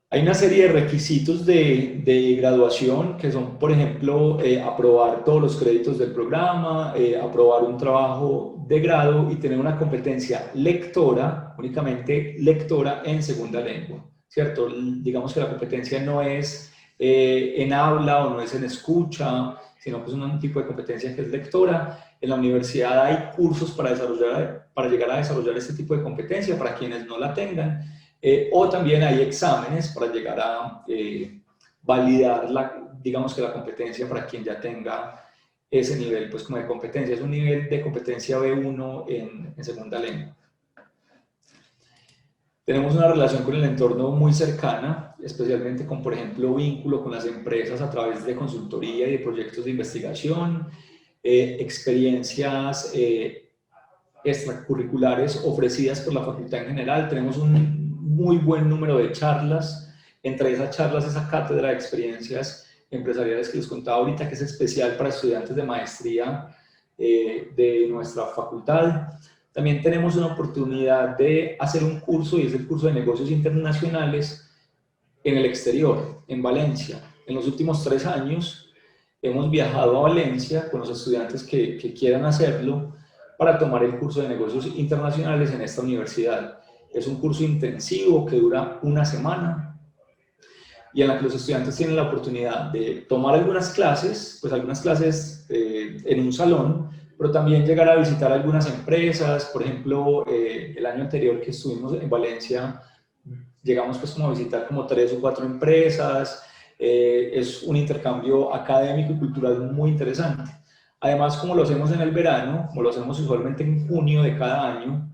Hay una serie de requisitos de graduación que son, por ejemplo, aprobar todos los créditos del programa, aprobar un trabajo de grado y tener una competencia lectora, únicamente lectora en segunda lengua, ¿cierto? Digamos que la competencia no es en habla o no es en escucha, sino que es un tipo de competencia que es lectora. En la universidad hay cursos para llegar a desarrollar este tipo de competencia para quienes no la tengan, o también hay exámenes para llegar a validar digamos que la competencia para quien ya tenga ese nivel pues como de competencia. Es un nivel de competencia B1 en segunda lengua. Tenemos una relación con el entorno muy cercana, especialmente con, por ejemplo, vínculo con las empresas a través de consultoría y de proyectos de investigación, experiencias extracurriculares ofrecidas por la facultad en general. Tenemos un muy buen número de charlas. Entre esas charlas, esa cátedra de experiencias empresariales que les contaba ahorita, que es especial para estudiantes de maestría de nuestra facultad. También tenemos una oportunidad de hacer un curso, y es el curso de negocios internacionales en el exterior, en Valencia. En los últimos 3 años hemos viajado a Valencia con los estudiantes que quieran hacerlo para tomar el curso de negocios internacionales en esta universidad. Es un curso intensivo que dura una semana y en la que los estudiantes tienen la oportunidad de tomar algunas clases, pues algunas clases en un salón, pero también llegar a visitar algunas empresas. Por ejemplo, el año anterior que estuvimos en Valencia, llegamos pues como a visitar como 3 o 4 empresas. Es un intercambio académico y cultural muy interesante. Además, como lo hacemos en el verano, como lo hacemos usualmente en junio de cada año,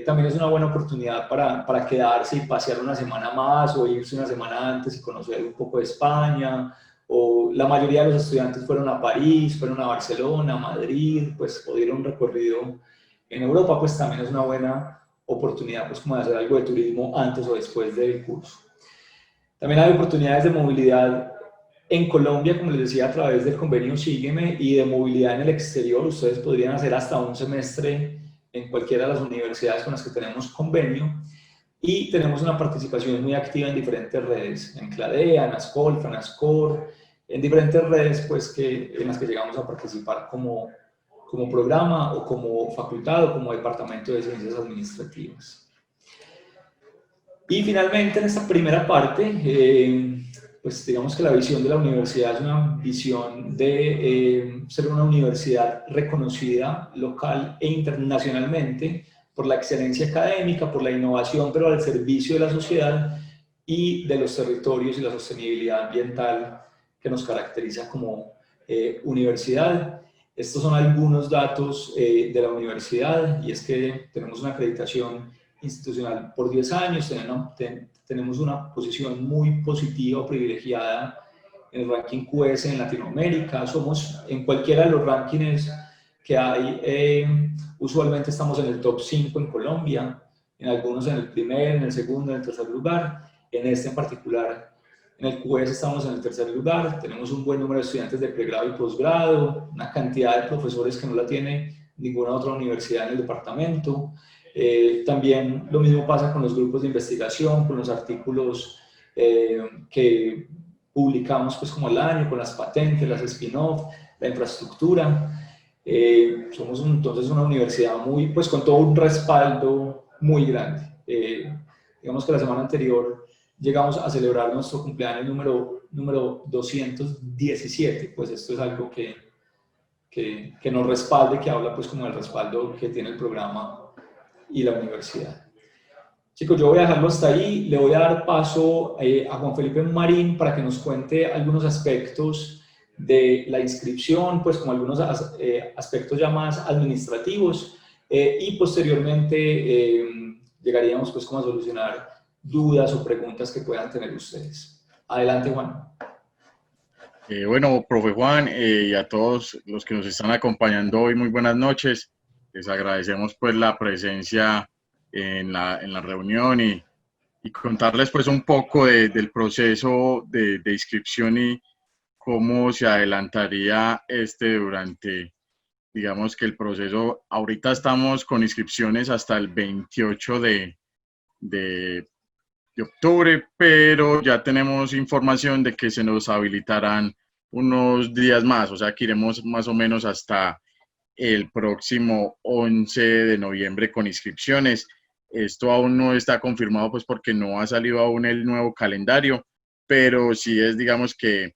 también es una buena oportunidad para quedarse y pasear una semana más o irse una semana antes y conocer un poco de España. O la mayoría de los estudiantes fueron a París, fueron a Barcelona, a Madrid, pues o dieron un recorrido en Europa, pues también es una buena oportunidad pues como de hacer algo de turismo antes o después del curso. También hay oportunidades de movilidad en Colombia, como les decía, a través del convenio Sígueme, y de movilidad en el exterior. Ustedes podrían hacer hasta un semestre en cualquiera de las universidades con las que tenemos convenio, y tenemos una participación muy activa en diferentes redes, en Cladea, en Ascol, Fanascor, en diferentes redes pues en las que llegamos a participar como programa o como facultad o como departamento de ciencias administrativas. Y finalmente, en esta primera parte, pues digamos que la visión de la universidad es una visión de ser una universidad reconocida local e internacionalmente por la excelencia académica, por la innovación, pero al servicio de la sociedad y de los territorios y la sostenibilidad ambiental que nos caracteriza como universidad. Estos son algunos datos de la universidad, y es que tenemos una acreditación institucional por 10 años, tenemos una posición muy positiva o privilegiada en el ranking QS en Latinoamérica. Somos en cualquiera de los rankings que hay, usualmente estamos en el top 5 en Colombia, en algunos en el primer, en el segundo, en el tercer lugar. En este en particular, en el QS estamos en el tercer lugar. Tenemos un buen número de estudiantes de pregrado y posgrado, una cantidad de profesores que no la tiene ninguna otra universidad en el departamento. También lo mismo pasa con los grupos de investigación, con los artículos que publicamos pues como al año, con las patentes, las spin-off, la infraestructura. Somos entonces una universidad muy, pues con todo un respaldo muy grande. Digamos que la semana anterior llegamos a celebrar nuestro cumpleaños número 217, pues esto es algo que nos respalde, que habla pues como del respaldo que tiene el programa y la universidad. Chicos, yo voy a dejarlo hasta ahí. Le voy a dar paso a Juan Felipe Marín para que nos cuente algunos aspectos de la inscripción, pues como algunos aspectos ya más administrativos, y posteriormente llegaríamos pues como a solucionar dudas o preguntas que puedan tener ustedes. Adelante, Juan. Bueno, profe Juan, y a todos los que nos están acompañando hoy, muy buenas noches. Les agradecemos pues la presencia en la reunión y contarles pues un poco del proceso de inscripción y cómo se adelantaría durante, digamos que el proceso. Ahorita estamos con inscripciones hasta el 28 de octubre, pero ya tenemos información de que se nos habilitarán unos días más, o sea que iremos más o menos hasta el próximo 11 de noviembre con inscripciones. Esto aún no está confirmado pues porque no ha salido aún el nuevo calendario, pero sí es, digamos que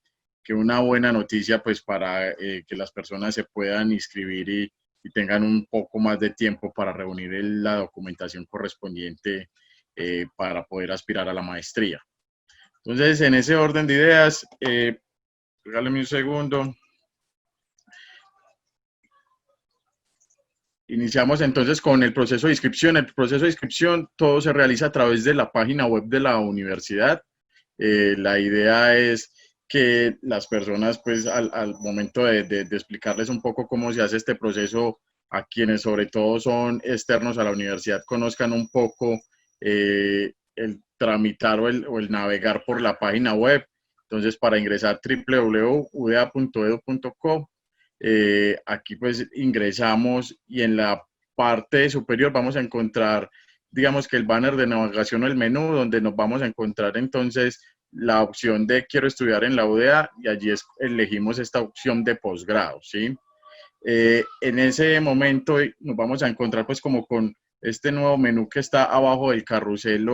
una buena noticia pues para que las personas se puedan inscribir y tengan un poco más de tiempo para reunir la documentación correspondiente para poder aspirar a la maestría. Entonces, en ese orden de ideas, regáleme un segundo. Iniciamos entonces con el proceso de inscripción. El proceso de inscripción todo se realiza a través de la página web de la universidad. La idea es que las personas, pues, al momento de explicarles un poco cómo se hace este proceso, a quienes sobre todo son externos a la universidad, conozcan un poco el tramitar o el navegar por la página web. Entonces, para ingresar www.uda.edu.co, aquí pues ingresamos y en la parte superior vamos a encontrar, digamos que el banner de navegación o el menú, donde nos vamos a encontrar entonces la opción de quiero estudiar en la UDA y allí elegimos esta opción de posgrado, ¿sí? En ese momento nos vamos a encontrar pues como con este nuevo menú que está abajo del carrusel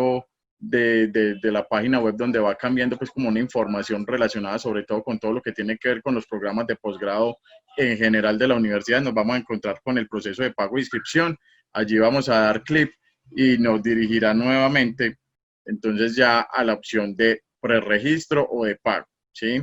de la página web, donde va cambiando pues como una información relacionada sobre todo con todo lo que tiene que ver con los programas de posgrado en general de la universidad. Nos vamos a encontrar con el proceso de pago e inscripción. Allí vamos a dar clic y nos dirigirá nuevamente entonces ya a la opción de preregistro o de pago, ¿sí?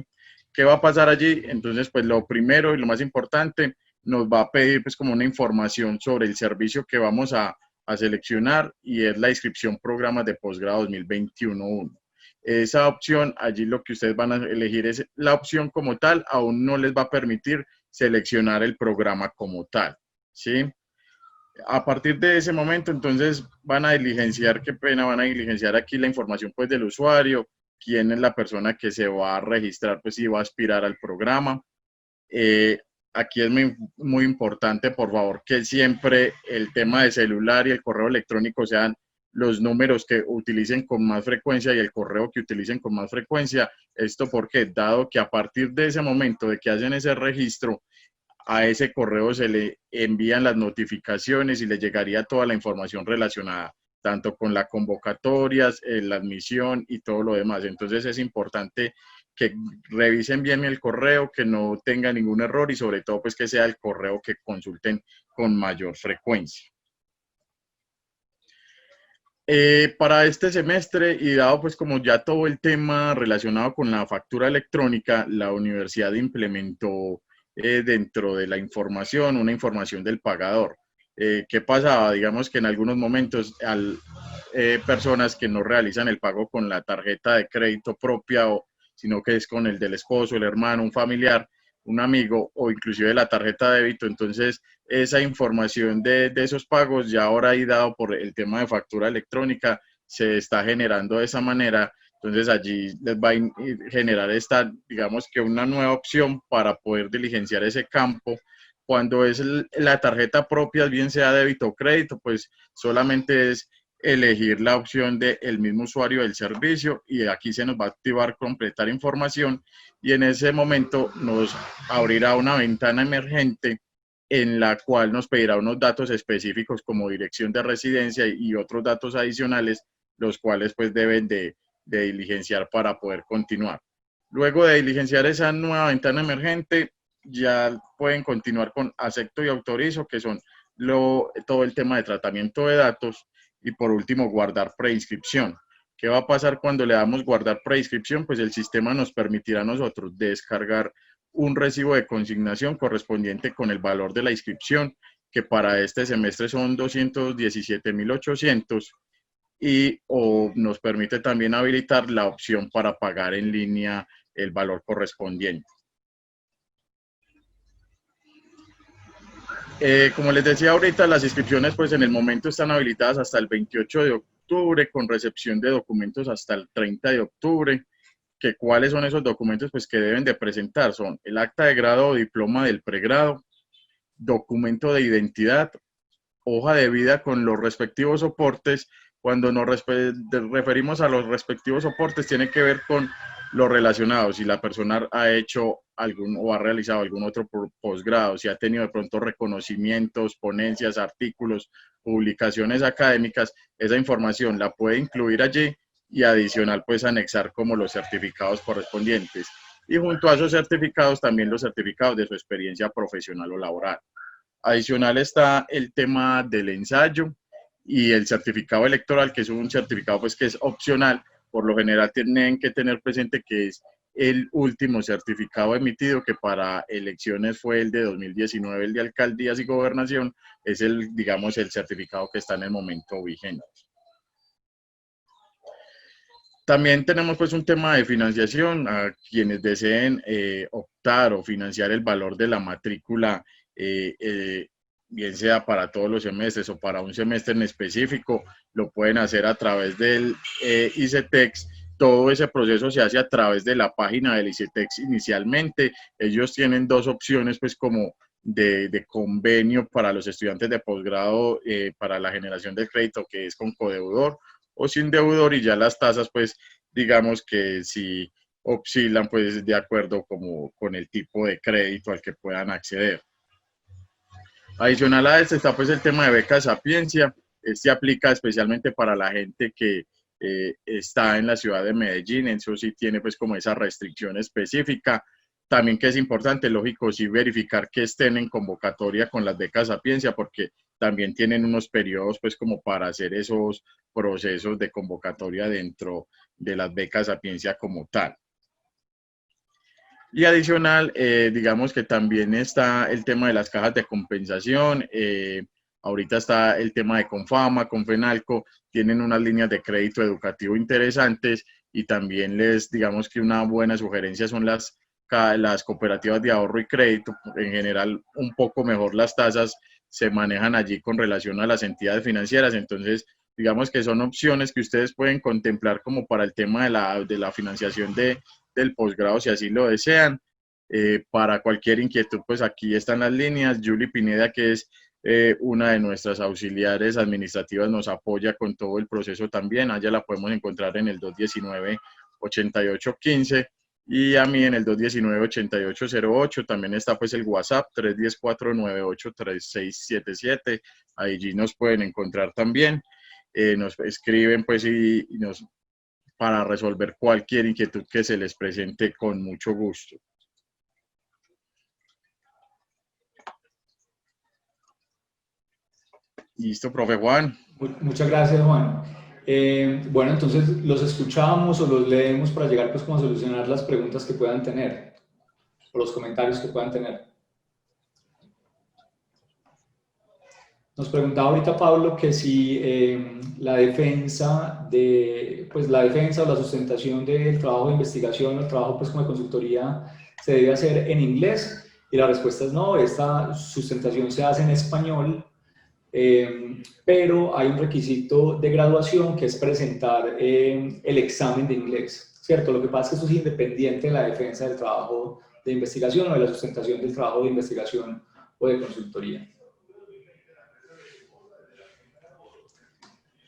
¿Qué va a pasar allí? Entonces, pues lo primero y lo más importante, nos va a pedir pues como una información sobre el servicio que vamos a seleccionar, y es la inscripción programas de posgrado 2021-1. Esa opción, allí lo que ustedes van a elegir es la opción como tal, aún no les va a permitir seleccionar el programa como tal, ¿sí? A partir de ese momento, entonces van a diligenciar, qué pena, van a diligenciar aquí la información pues del usuario, quién es la persona que se va a registrar, pues si va a aspirar al programa. Aquí es muy importante, por favor, que siempre el tema de celular y el correo electrónico sean los números que utilicen con más frecuencia y el correo que utilicen con más frecuencia. Esto porque, dado que a partir de ese momento de que hacen ese registro, a ese correo se le envían las notificaciones y le llegaría toda la información relacionada, tanto con las convocatorias, la admisión y todo lo demás. Entonces es importante que revisen bien el correo, que no tenga ningún error y sobre todo pues que sea el correo que consulten con mayor frecuencia. Para este semestre, y dado pues como ya todo el tema relacionado con la factura electrónica, la universidad implementó dentro de la información una información del pagador. ¿Qué pasaba? Digamos que en algunos momentos personas que no realizan el pago con la tarjeta de crédito propia, sino que es con el del esposo, el hermano, un familiar, un amigo o inclusive la tarjeta de débito. Entonces esa información de esos pagos ya ahora y dado por el tema de factura electrónica se está generando de esa manera. Entonces allí les va a generar esta, digamos que una nueva opción para poder diligenciar ese campo. Cuando es la tarjeta propia, bien sea débito o crédito, pues solamente es elegir la opción del mismo usuario del servicio y aquí se nos va a activar completar información, y en ese momento nos abrirá una ventana emergente en la cual nos pedirá unos datos específicos como dirección de residencia y otros datos adicionales, los cuales pues deben de diligenciar para poder continuar. Luego de diligenciar esa nueva ventana emergente, ya pueden continuar con acepto y autorizo, que son todo el tema de tratamiento de datos, y por último guardar preinscripción. ¿Qué va a pasar cuando le damos guardar preinscripción? Pues el sistema nos permitirá a nosotros descargar un recibo de consignación correspondiente con el valor de la inscripción, que para este semestre son 217.800, o nos permite también habilitar la opción para pagar en línea el valor correspondiente. Como les decía ahorita, las inscripciones pues en el momento están habilitadas hasta el 28 de octubre, con recepción de documentos hasta el 30 de octubre. ¿Que cuáles son esos documentos pues que deben de presentar? Son el acta de grado o diploma del pregrado, documento de identidad, hoja de vida con los respectivos soportes. Cuando nos referimos a los respectivos soportes, tiene que ver con lo relacionado, si la persona ha hecho algún o ha realizado algún otro posgrado, si ha tenido de pronto reconocimientos, ponencias, artículos, publicaciones académicas, esa información la puede incluir allí y adicional pues anexar como los certificados correspondientes. Y junto a esos certificados también los certificados de su experiencia profesional o laboral. Adicional está el tema del ensayo y el certificado electoral, que es un certificado pues que es opcional. Por lo general tienen que tener presente que es el último certificado emitido, que para elecciones fue el de 2019, el de alcaldías y gobernación, es el, digamos, el certificado que está en el momento vigente. También tenemos pues un tema de financiación a quienes deseen optar o financiar el valor de la matrícula, bien sea para todos los semestres o para un semestre en específico, lo pueden hacer a través del ICETEX. Todo ese proceso se hace a través de la página del ICETEX inicialmente. Ellos tienen dos opciones pues como de convenio para los estudiantes de posgrado para la generación del crédito, que es con codeudor o sin deudor, y ya las tasas pues digamos que si oscilan pues de acuerdo como con el tipo de crédito al que puedan acceder. Adicional a esto está pues el tema de becas Sapiencia. Este aplica especialmente para la gente que está en la ciudad de Medellín, eso sí tiene pues como esa restricción específica. También que es importante, lógico, sí verificar que estén en convocatoria con las becas Sapiencia, porque también tienen unos periodos pues como para hacer esos procesos de convocatoria dentro de las becas Sapiencia como tal. Y adicional, digamos que también está el tema de las cajas de compensación. Ahorita está el tema de Confama, Confenalco, tienen unas líneas de crédito educativo interesantes, y también digamos que una buena sugerencia son las cooperativas de ahorro y crédito. En general, un poco mejor las tasas se manejan allí con relación a las entidades financieras. Entonces, digamos que son opciones que ustedes pueden contemplar como para el tema de la financiación del posgrado, si así lo desean. Para cualquier inquietud, pues aquí están las líneas. Julie Pineda, que es una de nuestras auxiliares administrativas, nos apoya con todo el proceso también. A ella la podemos encontrar en el 219-8815 y a mí en el 219-8808. También está pues el WhatsApp 310-498-3677. Allí nos pueden encontrar también. Nos escriben pues para resolver cualquier inquietud que se les presente con mucho gusto. Listo, profe Juan. Muchas gracias, Juan. Bueno, entonces los escuchamos o los leemos para llegar pues como a solucionar las preguntas que puedan tener o los comentarios que puedan tener. Nos preguntaba ahorita Pablo que si la defensa o la sustentación del trabajo de investigación o el trabajo pues como de consultoría se debe hacer en inglés, y la respuesta es no. Esta sustentación se hace en español, pero hay un requisito de graduación que es presentar el examen de inglés, ¿cierto? Lo que pasa es que eso es independiente de la defensa del trabajo de investigación o de la sustentación del trabajo de investigación o de consultoría.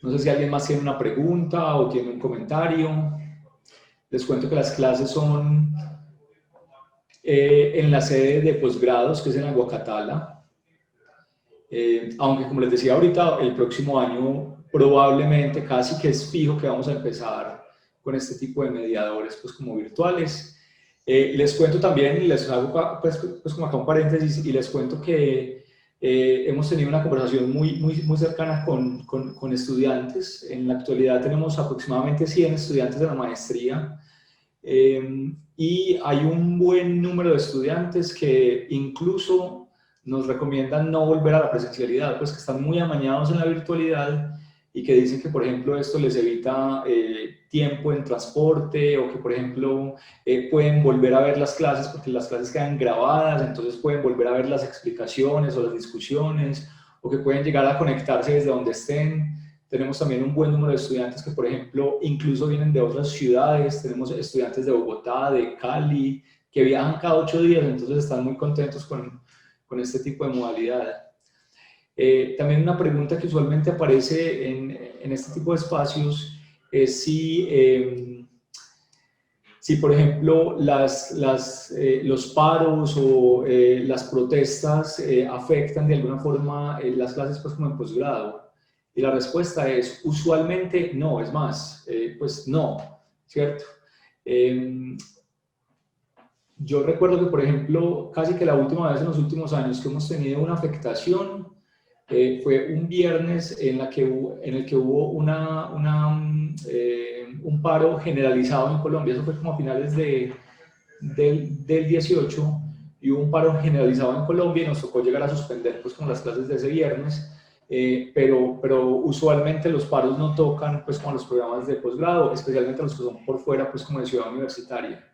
No sé si alguien más tiene una pregunta o tiene un comentario. Les cuento que las clases son en la sede de posgrados, que es en Aguacatala. Aunque como les decía ahorita, el próximo año probablemente casi que es fijo que vamos a empezar con este tipo de mediadores pues como virtuales. Les cuento también, les hago pues como acá un paréntesis, y les cuento que hemos tenido una conversación muy cercana con estudiantes. En la actualidad tenemos aproximadamente 100 estudiantes de la maestría, y hay un buen número de estudiantes que incluso nos recomiendan no volver a la presencialidad, pues que están muy amañados en la virtualidad y que dicen que, por ejemplo, esto les evita tiempo en transporte, o que, por ejemplo, pueden volver a ver las clases porque las clases quedan grabadas, entonces pueden volver a ver las explicaciones o las discusiones, o que pueden llegar a conectarse desde donde estén. Tenemos también un buen número de estudiantes que, por ejemplo, incluso vienen de otras ciudades. Tenemos estudiantes de Bogotá, de Cali, que viajan cada 8 días, entonces están muy contentos con este tipo de modalidad. También una pregunta que usualmente aparece en este tipo de espacios es si, por ejemplo, los paros o las protestas afectan de alguna forma las clases pues como en posgrado. Y la respuesta es usualmente no, es más, pues no, ¿cierto? Yo recuerdo que, por ejemplo, casi que la última vez en los últimos años que hemos tenido una afectación fue un viernes en el que hubo un paro generalizado en Colombia. Eso fue como a finales del 18, y hubo un paro generalizado en Colombia y nos tocó llegar a suspender pues como las clases de ese viernes. Pero usualmente los paros no tocan pues como los programas de posgrado, especialmente los que son por fuera pues como de Ciudad Universitaria.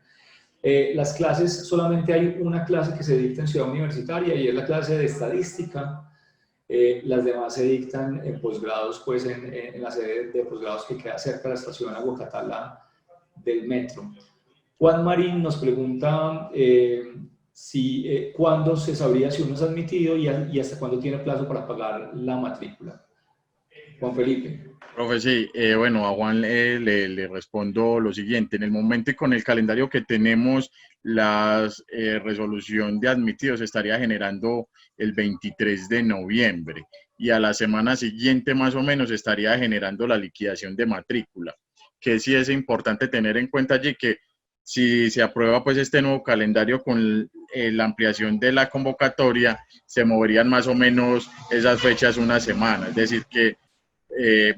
Las clases, solamente hay una clase que se dicta en Ciudad Universitaria y es la clase de estadística. Las demás se dictan en posgrados, pues en la sede de posgrados que queda cerca de la estación Aguacatala del metro. Juan Marín nos pregunta cuándo se sabría si uno es admitido y hasta cuándo tiene plazo para pagar la matrícula. Juan Felipe. Profe, sí, bueno, a Juan le respondo lo siguiente. En el momento y con el calendario que tenemos, la resolución de admitidos estaría generando el 23 de noviembre y a la semana siguiente más o menos estaría generando la liquidación de matrícula, que sí es importante tener en cuenta allí que si se aprueba pues este nuevo calendario con la ampliación de la convocatoria, se moverían más o menos esas fechas una semana, es decir que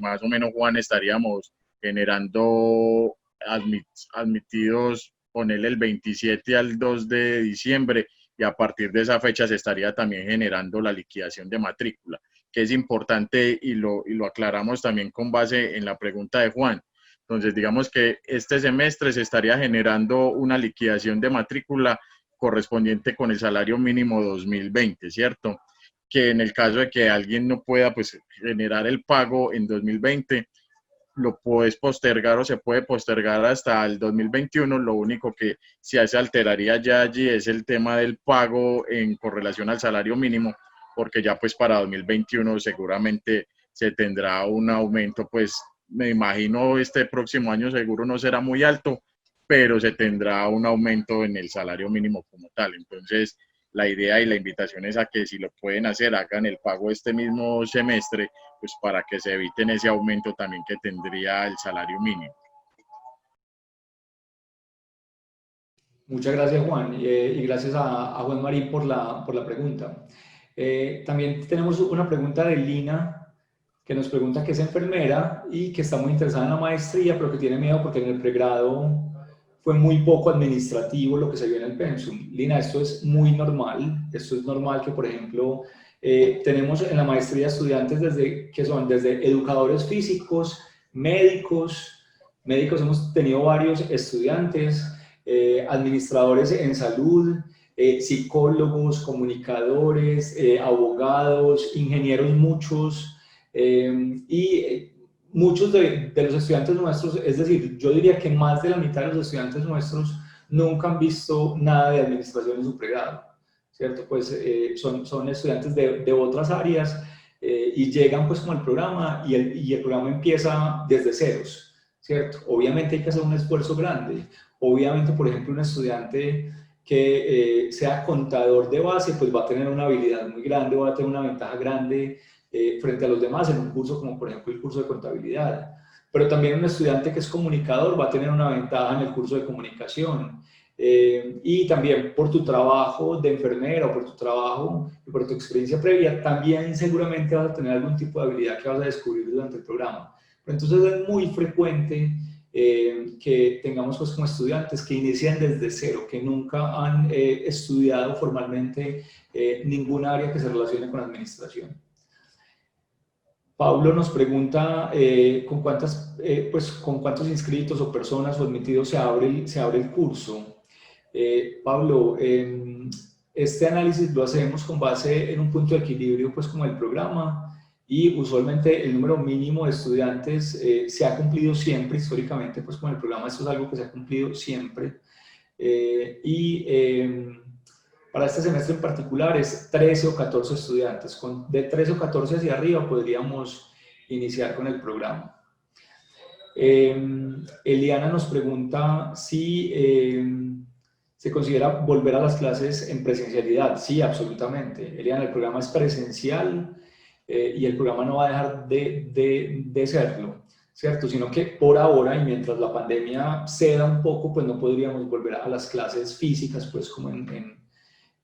más o menos, Juan, estaríamos generando admitidos, ponerle el 27 al 2 de diciembre y a partir de esa fecha se estaría también generando la liquidación de matrícula, que es importante y lo aclaramos también con base en la pregunta de Juan. Entonces, digamos que este semestre se estaría generando una liquidación de matrícula correspondiente con el salario mínimo 2020, ¿cierto? Que en el caso de que alguien no pueda pues, generar el pago en 2020, lo puedes postergar o se puede postergar hasta el 2021. Lo único que se alteraría ya allí es el tema del pago en correlación al salario mínimo, porque ya pues para 2021 seguramente se tendrá un aumento, pues me imagino este próximo año seguro no será muy alto, pero se tendrá un aumento en el salario mínimo como tal. Entonces, la idea y la invitación es a que si lo pueden hacer, hagan el pago este mismo semestre, pues para que se eviten ese aumento también que tendría el salario mínimo. Muchas gracias, Juan, y gracias a Juan Marín por la pregunta. También tenemos una pregunta de Lina, que nos pregunta que es enfermera y que está muy interesada en la maestría, pero que tiene miedo porque en el pregrado fue muy poco administrativo lo que se vio en el pensum. Lina, esto es muy normal. Esto es normal que, por ejemplo, tenemos en la maestría estudiantes desde educadores físicos, médicos hemos tenido varios estudiantes, administradores en salud, psicólogos, comunicadores, abogados, ingenieros muchos, y muchos de los estudiantes nuestros, es decir, yo diría que más de la mitad de los estudiantes nuestros nunca han visto nada de administración en su pregrado, ¿cierto? Pues son estudiantes de otras áreas y llegan pues como al programa y el programa empieza desde ceros, ¿cierto? Obviamente hay que hacer un esfuerzo grande. Obviamente, por ejemplo, un estudiante que sea contador de base, pues va a tener una habilidad muy grande, va a tener una ventaja grande frente a los demás en un curso como por ejemplo el curso de contabilidad. Pero también un estudiante que es comunicador va a tener una ventaja en el curso de comunicación. Y también por tu trabajo de enfermera o por tu trabajo y por tu experiencia previa, también seguramente vas a tener algún tipo de habilidad que vas a descubrir durante el programa. Pero entonces es muy frecuente que tengamos pues como estudiantes que inician desde cero, que nunca han estudiado formalmente ninguna área que se relacione con administración. Pablo nos pregunta ¿con cuántos inscritos o personas o admitidos se abre el curso? Pablo, este análisis lo hacemos con base en un punto de equilibrio pues como el programa, y usualmente el número mínimo de estudiantes se ha cumplido siempre históricamente pues con el programa. Esto es algo que se ha cumplido siempre, para este semestre en particular es 13 o 14 estudiantes. De 13 o 14 hacia arriba podríamos iniciar con el programa. Eliana nos pregunta si se considera volver a las clases en presencialidad. Sí, absolutamente. Eliana, el programa es presencial. y el programa no va a dejar de serlo, ¿cierto? Sino que por ahora, y mientras la pandemia ceda un poco, pues no podríamos volver a las clases físicas, pues como en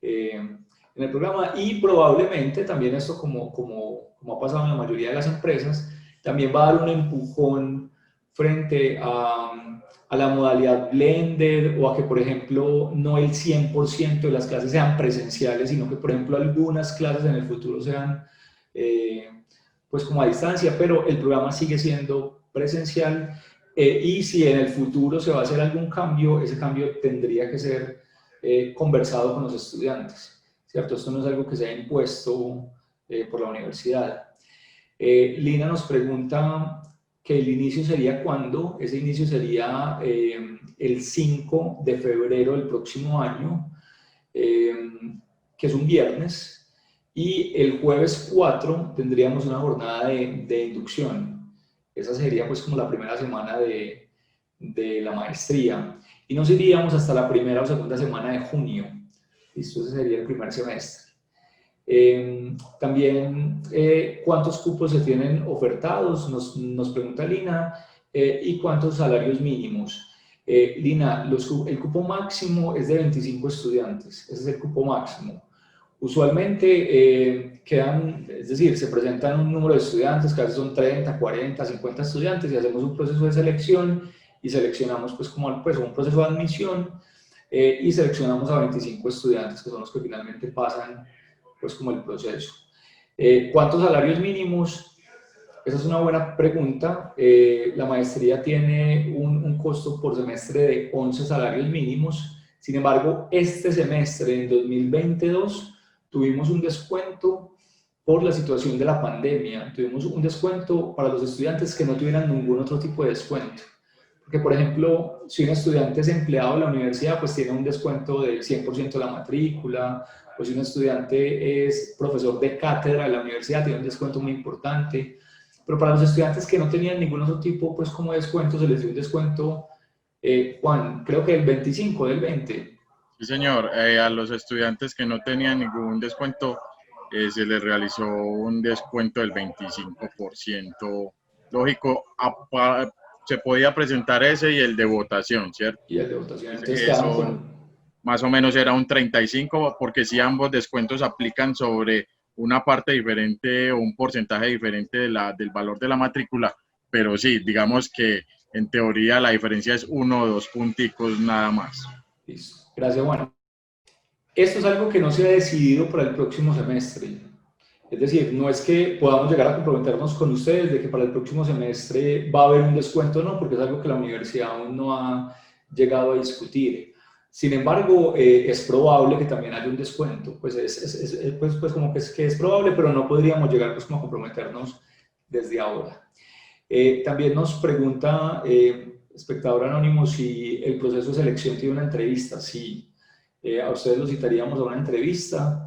el programa, y probablemente también esto, como ha pasado en la mayoría de las empresas, también va a dar un empujón frente a la modalidad blended, o a que, por ejemplo, no el 100% de las clases sean presenciales, sino que, por ejemplo, algunas clases en el futuro sean pues como a distancia, pero el programa sigue siendo presencial, y si en el futuro se va a hacer algún cambio, ese cambio tendría que ser conversado con los estudiantes, ¿cierto? Esto no es algo que se ha impuesto por la universidad. Lina nos pregunta que el inicio sería ¿cuándo? Ese inicio sería el 5 de febrero del próximo año, que es un viernes, y el jueves 4 tendríamos una jornada de inducción. Esa sería pues como la primera semana de la maestría, y nos iríamos hasta la primera o segunda semana de junio. Listo, ese sería el primer semestre. También, ¿cuántos cupos se tienen ofertados? Nos pregunta Lina, y ¿cuántos salarios mínimos? Lina, el cupo máximo es de 25 estudiantes, ese es el cupo máximo. Usualmente es decir, se presentan un número de estudiantes, que a veces son 30, 40, 50 estudiantes, y hacemos un proceso de selección, y seleccionamos pues como un proceso de admisión, y seleccionamos a 25 estudiantes, que son los que finalmente pasan pues como el proceso. ¿Cuántos salarios mínimos? Esa es una buena pregunta. La maestría tiene un costo por semestre de 11 salarios mínimos. Sin embargo, este semestre, en 2022, tuvimos un descuento por la situación de la pandemia. Tuvimos un descuento para los estudiantes que no tuvieran ningún otro tipo de descuento. Porque, por ejemplo, si un estudiante es empleado de la universidad, pues tiene un descuento del 100% de la matrícula, o si un estudiante es profesor de cátedra de la universidad, tiene un descuento muy importante. Pero para los estudiantes que no tenían ningún otro tipo, pues como descuento, se les dio un descuento, Juan, creo que el 25 del 20. Sí, señor. A los estudiantes que no tenían ningún descuento, se les realizó un descuento del 25%. Lógico, se podía presentar ese y el de votación, ¿cierto? Y el de votación. Entonces quedamos Eso con... más o menos era un 35%, porque si ambos descuentos aplican sobre una parte diferente o un porcentaje diferente del valor de la matrícula, pero sí, digamos que en teoría la diferencia es 1 o 2 punticos nada más. Listo. Gracias, Juan. Esto es algo que no se ha decidido para el próximo semestre. Es decir, no es que podamos llegar a comprometernos con ustedes de que para el próximo semestre va a haber un descuento, no, porque es algo que la universidad aún no ha llegado a discutir. Sin embargo, es probable que también haya un descuento. Pues pues como que es probable, pero no podríamos llegar pues como a comprometernos desde ahora. También nos pregunta espectador anónimo si el proceso de selección tiene una entrevista. Sí, a ustedes los citaríamos a una entrevista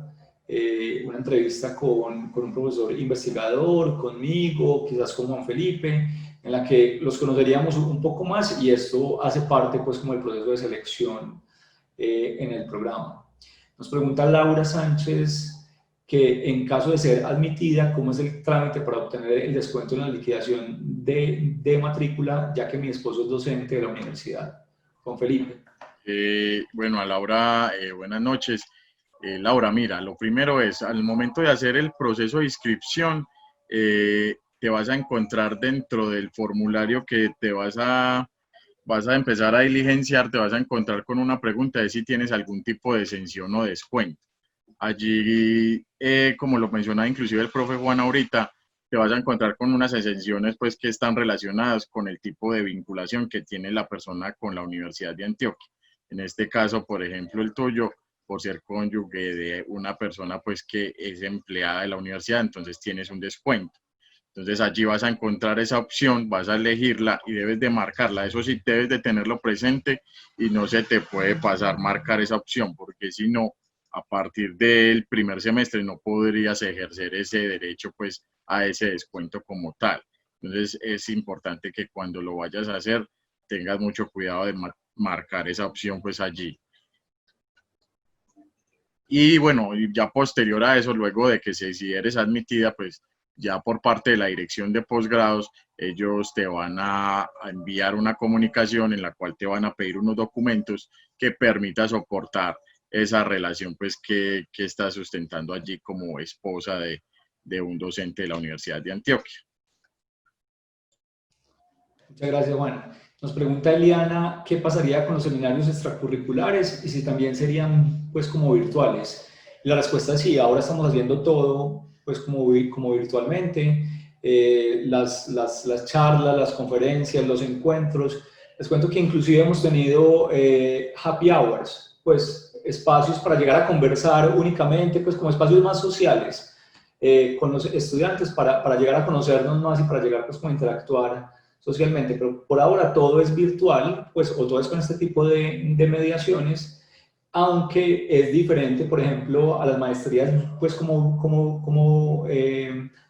con un profesor investigador, conmigo, quizás con Juan Felipe, en la que los conoceríamos un poco más, y esto hace parte pues como del proceso de selección en el programa. Nos pregunta Laura Sánchez que en caso de ser admitida, ¿cómo es el trámite para obtener el descuento en la liquidación de matrícula, ya que mi esposo es docente de la universidad? Juan Felipe. Bueno, a Laura, buenas noches. Laura, mira, lo primero es, al momento de hacer el proceso de inscripción, te vas a encontrar dentro del formulario que vas a empezar a diligenciar, te vas a encontrar con una pregunta de si tienes algún tipo de exención o descuento. Allí, como lo mencionaba inclusive el profe Juan ahorita, te vas a encontrar con unas exenciones pues, que están relacionadas con el tipo de vinculación que tiene la persona con la Universidad de Antioquia. En este caso, por ejemplo, el tuyo, por ser cónyuge de una persona pues, que es empleada de la universidad, entonces tienes un descuento. Entonces allí vas a encontrar esa opción, vas a elegirla y debes de marcarla. Eso sí, debes de tenerlo presente y no se te puede pasar marcar esa opción, porque si no, a partir del primer semestre no podrías ejercer ese derecho pues a ese descuento como tal. Entonces es importante que cuando lo vayas a hacer tengas mucho cuidado de marcar esa opción pues allí. Y bueno, ya posterior a eso, luego de que si eres admitida, pues ya por parte de la dirección de posgrados, ellos te van a enviar una comunicación en la cual te van a pedir unos documentos que permita soportar esa relación pues que estás sustentando allí como esposa de un docente de la Universidad de Antioquia. Muchas gracias, Juan. Nos pregunta Eliana, ¿qué pasaría con los seminarios extracurriculares y si también serían pues como virtuales? Y la respuesta es sí, ahora estamos haciendo todo pues como virtualmente, las charlas, las conferencias, los encuentros. Les cuento que inclusive hemos tenido happy hours, pues espacios para llegar a conversar únicamente, pues como espacios más sociales con los estudiantes para llegar a conocernos más y para llegar pues como a interactuar socialmente, pero por ahora todo es virtual, pues, o todo es con este tipo de mediaciones, aunque es diferente, por ejemplo, a las maestrías, pues, como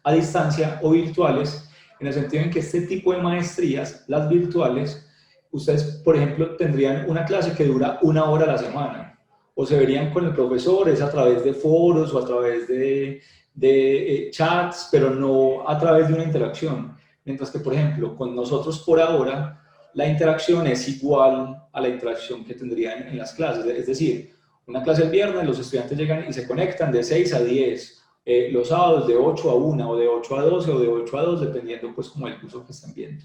a distancia o virtuales, en el sentido en que este tipo de maestrías, las virtuales, ustedes, por ejemplo, tendrían una clase que dura 1 hora a la semana, o se verían con el profesor, es a través de foros o a través de chats, pero no a través de una interacción. Mientras que, por ejemplo, con nosotros por ahora, la interacción es igual a la interacción que tendrían en las clases. Es decir, una clase el viernes, los estudiantes llegan y se conectan de 6 a 10, los sábados de 8 a 1, o de 8 a 12, o de 8 a 2, dependiendo pues como el curso que están viendo.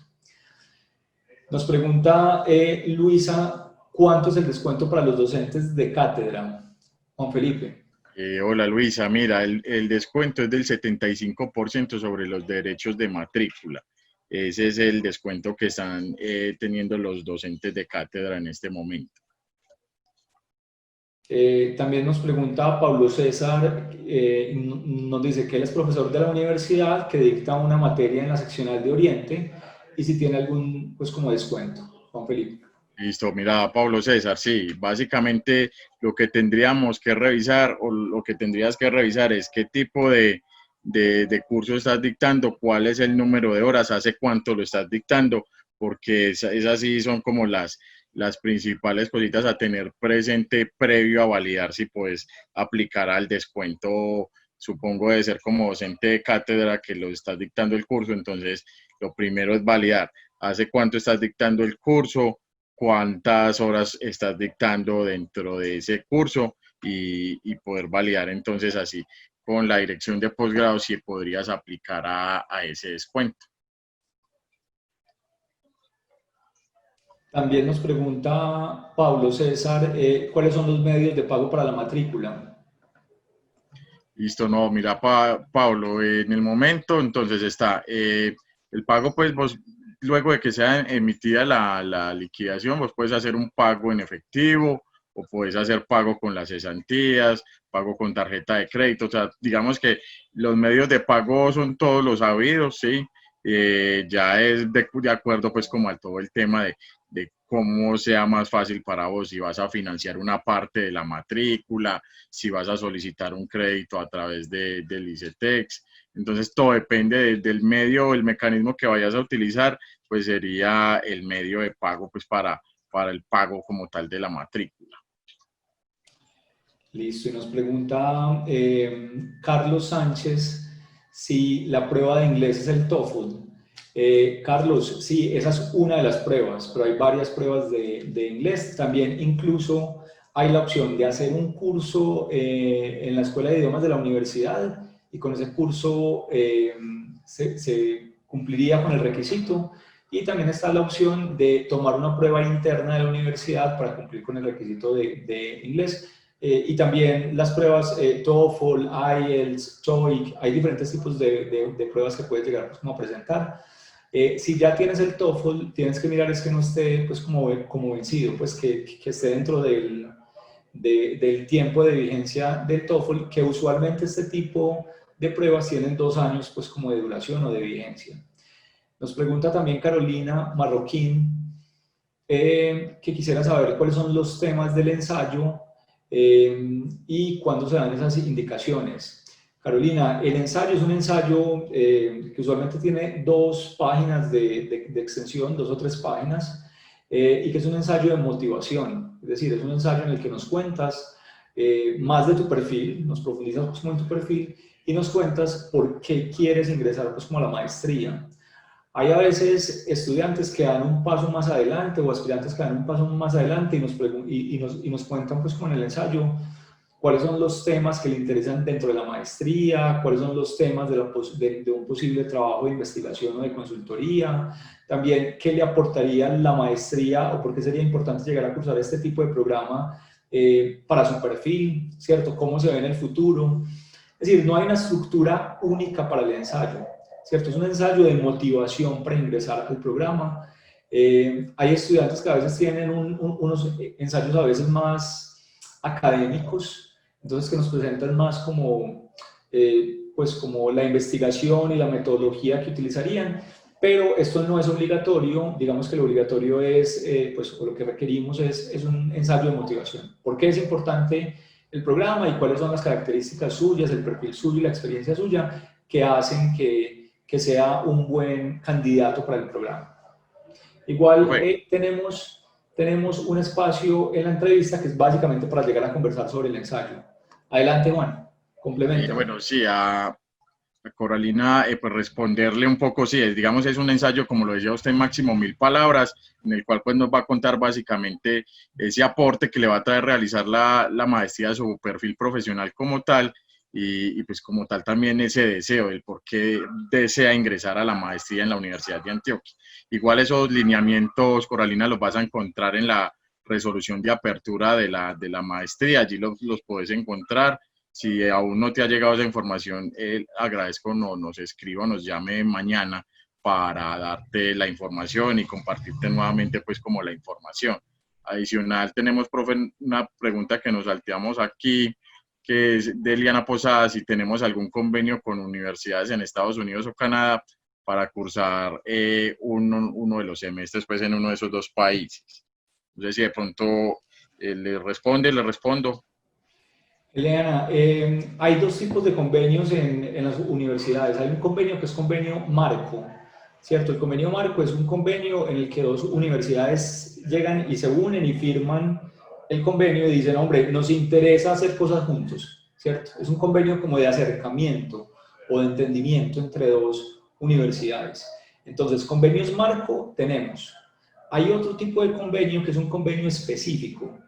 Nos pregunta Luisa, ¿cuánto es el descuento para los docentes de cátedra? Juan Felipe. Hola Luisa, mira, el descuento es del 75% sobre los derechos de matrícula. Ese es el descuento que están teniendo los docentes de cátedra en este momento. También nos pregunta Pablo César, nos dice que él es profesor de la universidad que dicta una materia en la seccional de Oriente y si tiene algún pues como descuento. Juan Felipe. Listo, mira, Pablo César, sí, básicamente lo que tendríamos que revisar o lo que tendrías que revisar es qué tipo de curso estás dictando, cuál es el número de horas, hace cuánto lo estás dictando, porque esas sí son como las principales cositas a tener presente previo a validar si puedes aplicar al descuento, supongo de ser como docente de cátedra que lo estás dictando el curso, entonces lo primero es validar, hace cuánto estás dictando el curso, cuántas horas estás dictando dentro de ese curso y poder validar entonces así con la dirección de posgrado si podrías aplicar a ese descuento. También nos pregunta Pablo César, ¿cuáles son los medios de pago para la matrícula? Listo, no, mira, Pablo, en el momento entonces está el pago, pues vos luego de que sea emitida la liquidación, vos puedes hacer un pago en efectivo o puedes hacer pago con las cesantías, pago con tarjeta de crédito, o sea, digamos que los medios de pago son todos los habidos, ¿sí? Ya es de acuerdo pues como a todo el tema de cómo sea más fácil para vos, si vas a financiar una parte de la matrícula, si vas a solicitar un crédito a través del ICETEX. Entonces, todo depende del medio, el mecanismo que vayas a utilizar, pues sería el medio de pago pues para el pago como tal de la matrícula. Listo, y nos pregunta Carlos Sánchez si la prueba de inglés es el TOEFL. Carlos, sí, esa es una de las pruebas, pero hay varias pruebas de inglés. También incluso hay la opción de hacer un curso en la Escuela de Idiomas de la universidad y con ese curso se cumpliría con el requisito. Y también está la opción de tomar una prueba interna de la universidad para cumplir con el requisito de inglés. Y también las pruebas TOEFL, IELTS, TOEIC, hay diferentes tipos de pruebas que puedes llegar pues, como a presentar. Si ya tienes el TOEFL, tienes que mirar es que no esté pues, como vencido, pues que esté dentro del tiempo de vigencia del TOEFL, que usualmente este tipo de pruebas tienen 2 años pues, como de duración o de vigencia. Nos pregunta también Carolina Marroquín, que quisiera saber cuáles son los temas del ensayo y cuándo se dan esas indicaciones. Carolina, el ensayo es un ensayo que usualmente tiene 2 páginas de extensión, 2 o 3 páginas, y que es un ensayo de motivación, es decir, es un ensayo en el que nos cuentas más de tu perfil, nos profundizas en tu perfil y nos cuentas por qué quieres ingresar pues como a la maestría. Hay a veces estudiantes que dan un paso más adelante o aspirantes que dan un paso más adelante y nos cuentan pues con el ensayo cuáles son los temas que le interesan dentro de la maestría, cuáles son los temas de un posible trabajo de investigación o de consultoría, también qué le aportaría la maestría o por qué sería importante llegar a cursar este tipo de programa para su perfil, ¿cierto? ¿Cómo se ve en el futuro? Es decir, no hay una estructura única para el ensayo, ¿cierto? Es un ensayo de motivación para ingresar al programa. Hay estudiantes que a veces tienen unos ensayos a veces más académicos, entonces que nos presentan más como, pues como la investigación y la metodología que utilizarían, pero esto no es obligatorio, digamos que lo obligatorio es, pues o lo que requerimos es un ensayo de motivación. ¿Por qué es importante el programa y cuáles son las características suyas, el perfil suyo y la experiencia suya que hacen que sea un buen candidato para el programa? Igual tenemos un espacio en la entrevista que es básicamente para llegar a conversar sobre el ensayo. Adelante, Juan, complementa. Bueno, sí, a Coralina, pues responderle un poco, sí, digamos es un ensayo, como lo decía usted, máximo 1000 palabras, en el cual pues nos va a contar básicamente ese aporte que le va a traer realizar la maestría a su perfil profesional como tal, y pues como tal también ese deseo, el por qué desea ingresar a la maestría en la Universidad de Antioquia. Igual esos lineamientos, Coralina, los vas a encontrar en la resolución de apertura de la maestría, allí los puedes encontrar. Si aún no te ha llegado esa información, agradezco nos escriba o nos llame mañana para darte la información y compartirte nuevamente pues como la información. Adicional, tenemos, profe, una pregunta que nos salteamos aquí, que es de Eliana Posada, si tenemos algún convenio con universidades en Estados Unidos o Canadá para cursar uno de los semestres pues en uno de esos dos países. Entonces, si de pronto le respondo. Eliana, hay dos tipos de convenios en las universidades. Hay un convenio que es convenio marco, ¿cierto? El convenio marco es un convenio en el que dos universidades llegan y se unen y firman el convenio y dicen, hombre, nos interesa hacer cosas juntos, ¿cierto? Es un convenio como de acercamiento o de entendimiento entre dos universidades. Entonces, convenios marco tenemos. Hay otro tipo de convenio que es un convenio específico,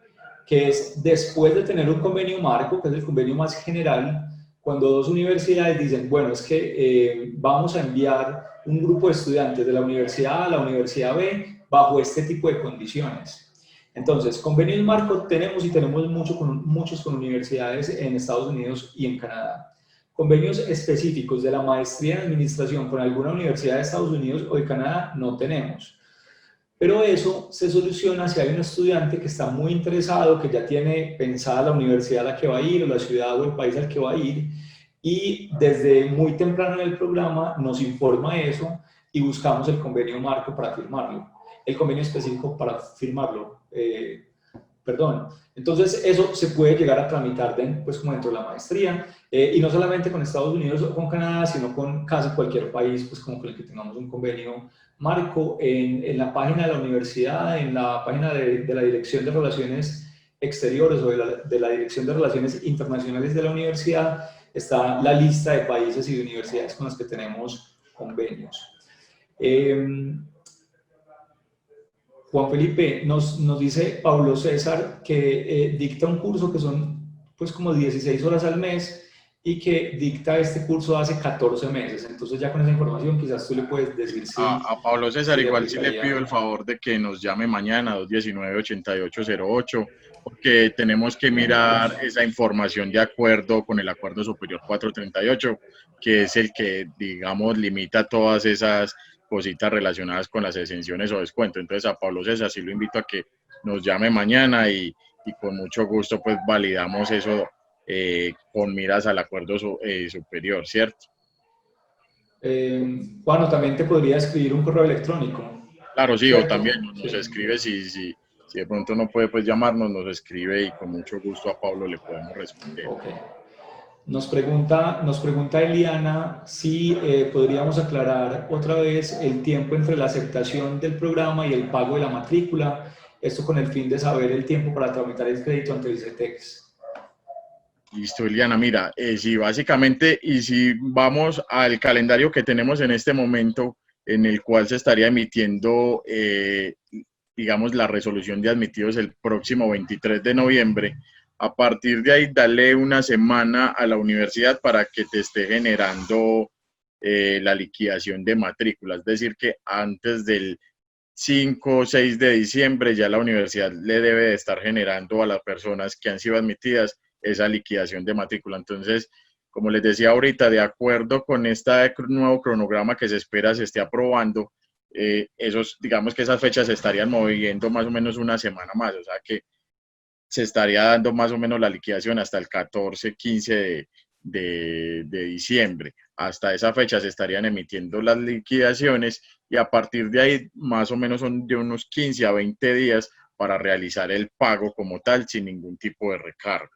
que es después de tener un convenio marco, que es el convenio más general, cuando dos universidades dicen, bueno, es que vamos a enviar un grupo de estudiantes de la universidad A a la universidad B bajo este tipo de condiciones. Entonces, convenios marco tenemos y tenemos muchos con universidades en Estados Unidos y en Canadá. Convenios específicos de la maestría en administración con alguna universidad de Estados Unidos o de Canadá no tenemos. Pero eso se soluciona si hay un estudiante que está muy interesado, que ya tiene pensada la universidad a la que va a ir, o la ciudad o el país al que va a ir, y desde muy temprano en el programa nos informa eso y buscamos el convenio marco para firmarlo, el convenio específico para firmarlo, perdón. Entonces eso se puede llegar a tramitar pues como dentro de la maestría, y no solamente con Estados Unidos o con Canadá, sino con casi cualquier país, pues como con el que tengamos un convenio marco. En la página de la universidad, en la página de la Dirección de Relaciones Exteriores o de la Dirección de Relaciones Internacionales de la universidad, está la lista de países y de universidades con las que tenemos convenios. Juan Felipe, nos dice Pablo César que dicta un curso que son pues como 16 horas al mes y que dicta este curso hace 14 meses. Entonces ya con esa información quizás tú le puedes decir si... A Pablo César si igual sí le pido el favor de que nos llame mañana 219-8808, porque tenemos que mirar esa información de acuerdo con el Acuerdo Superior 438, que es el que, digamos, limita todas esas cositas relacionadas con las exenciones o descuentos. Entonces a Pablo César sí lo invito a que nos llame mañana y con mucho gusto pues validamos eso con miras al Acuerdo Superior, ¿cierto? Juan, también te podría escribir un correo electrónico. Claro, sí, o ¿Cierto? también nos escribe si de pronto no puede pues llamarnos, nos escribe y con mucho gusto a Pablo le podemos responder. Okay. Nos pregunta Eliana si podríamos aclarar otra vez el tiempo entre la aceptación del programa y el pago de la matrícula, esto con el fin de saber el tiempo para tramitar el crédito ante el ICETEX. Listo, Eliana, mira, sí, básicamente, y si vamos al calendario que tenemos en este momento, en el cual se estaría emitiendo, digamos, la resolución de admitidos el próximo 23 de noviembre, a partir de ahí, dale una semana a la universidad para que te esté generando la liquidación de matrícula, es decir, que antes del 5 o 6 de diciembre ya la universidad le debe de estar generando a las personas que han sido admitidas esa liquidación de matrícula. Entonces, como les decía ahorita, de acuerdo con este nuevo cronograma que se espera se esté aprobando, digamos que esas fechas se estarían moviendo más o menos una semana más, o sea que se estaría dando más o menos la liquidación hasta el 14, 15 de diciembre. Hasta esa fecha se estarían emitiendo las liquidaciones y a partir de ahí más o menos son de unos 15 a 20 días para realizar el pago como tal sin ningún tipo de recargo.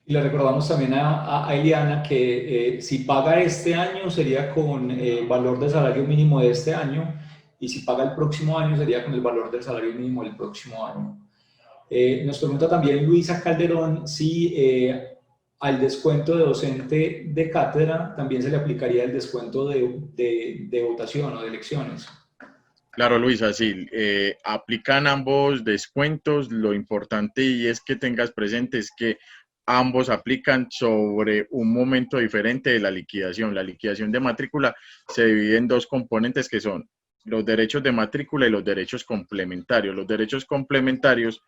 Y le recordamos también a Eliana que si paga este año sería con el valor del salario mínimo de este año y si paga el próximo año sería con el valor del salario mínimo del próximo año. Nos pregunta también Luisa Calderón si al descuento de docente de cátedra también se le aplicaría el descuento de votación o de elecciones. Claro, Luisa, sí, aplican ambos descuentos. Lo importante y es que tengas presente es que ambos aplican sobre un momento diferente de la liquidación. La liquidación de matrícula se divide en dos componentes que son los derechos de matrícula y los derechos complementarios. Los derechos complementarios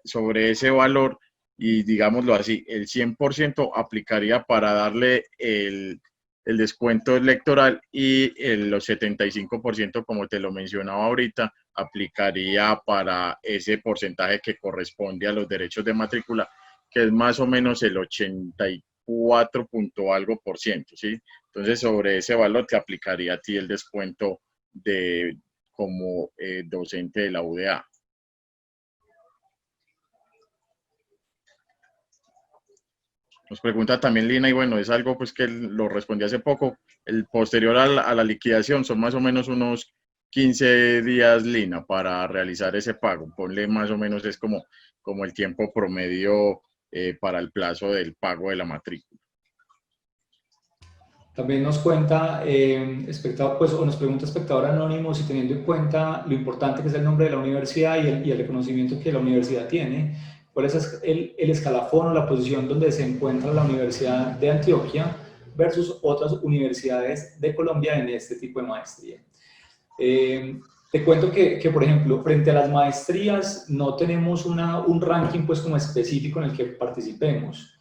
sobre ese valor y digámoslo así, el 100% aplicaría para darle el descuento electoral y los 75%, como te lo mencionaba ahorita, aplicaría para ese porcentaje que corresponde a los derechos de matrícula, que es más o menos el 84 punto algo por ciento, ¿sí? Entonces, sobre ese valor te aplicaría a ti el descuento como docente de la UDA. Nos pregunta también Lina, y bueno, es algo pues que lo respondí hace poco, el posterior a la liquidación son más o menos unos 15 días, Lina, para realizar ese pago. Ponle más o menos, es como el tiempo promedio para el plazo del pago de la matrícula. También nos cuenta, pues, o nos pregunta espectador anónimo si teniendo en cuenta lo importante que es el nombre de la universidad y el reconocimiento que la universidad tiene, cuál es el escalafón o la posición donde se encuentra la Universidad de Antioquia versus otras universidades de Colombia en este tipo de maestría. Te cuento que, por ejemplo, frente a las maestrías no tenemos un ranking pues como específico en el que participemos.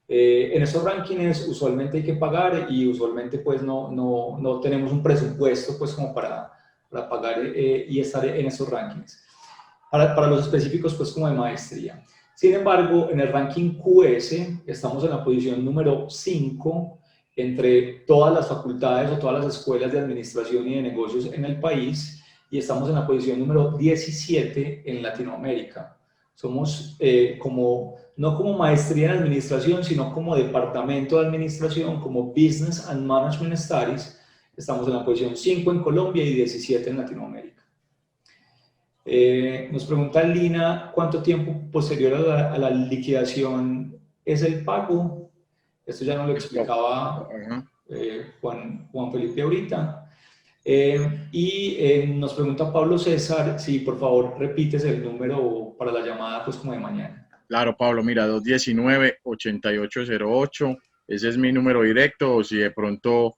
En esos rankings usualmente hay que pagar y usualmente pues no tenemos un presupuesto pues como para pagar y estar en esos rankings. Para los específicos pues como de maestría. Sin embargo, en el ranking QS estamos en la posición número 5 entre todas las facultades o todas las escuelas de administración y de negocios en el país y estamos en la posición número 17 en Latinoamérica. Somos no como maestría en administración, sino como departamento de administración, como Business and Management Studies. Estamos en la posición 5 en Colombia y 17 en Latinoamérica. Nos pregunta Lina, ¿cuánto tiempo posterior a la liquidación es el pago? Esto ya nos lo explicaba Juan Felipe ahorita. Nos pregunta Pablo César si por favor repites el número para la llamada pues como de mañana. Claro, Pablo, mira, 219-8808, ese es mi número directo, o si de pronto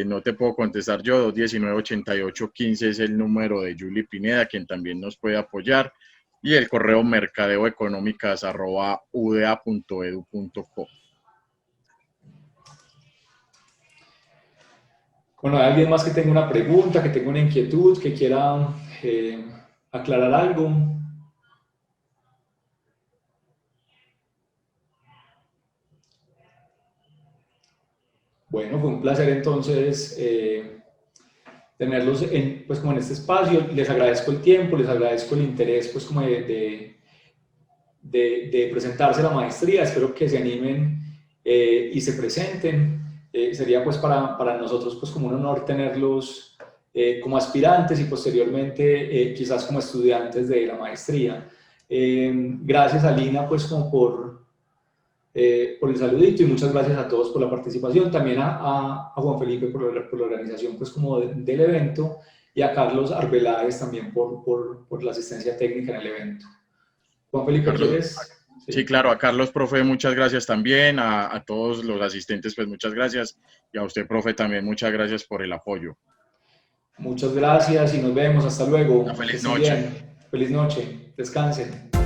no te puedo contestar yo, 219-8815 es el número de Julie Pineda, quien también nos puede apoyar, y el correo mercadeoeconómicas@uda.edu.co. Bueno, ¿hay alguien más que tenga una pregunta, que tenga una inquietud, que quiera aclarar algo? Bueno, fue un placer entonces tenerlos pues como en este espacio. Les agradezco el tiempo, les agradezco el interés pues como de presentarse a la maestría. Espero que se animen y se presenten. Sería pues para nosotros pues como un honor tenerlos como aspirantes y posteriormente quizás como estudiantes de la maestría. Gracias a Lina pues como por el saludito, y muchas gracias a todos por la participación, también a Juan Felipe por la organización pues como del evento, y a Carlos Arbeláez también por la asistencia técnica en el evento. Juan Felipe, Carlos, ¿quieres? sí, claro, a Carlos, profe, muchas gracias también, a todos los asistentes, pues muchas gracias, y a usted, profe, también muchas gracias por el apoyo. Muchas gracias y nos vemos, hasta luego. Una Que feliz estén noche. bien. Feliz noche, descansen.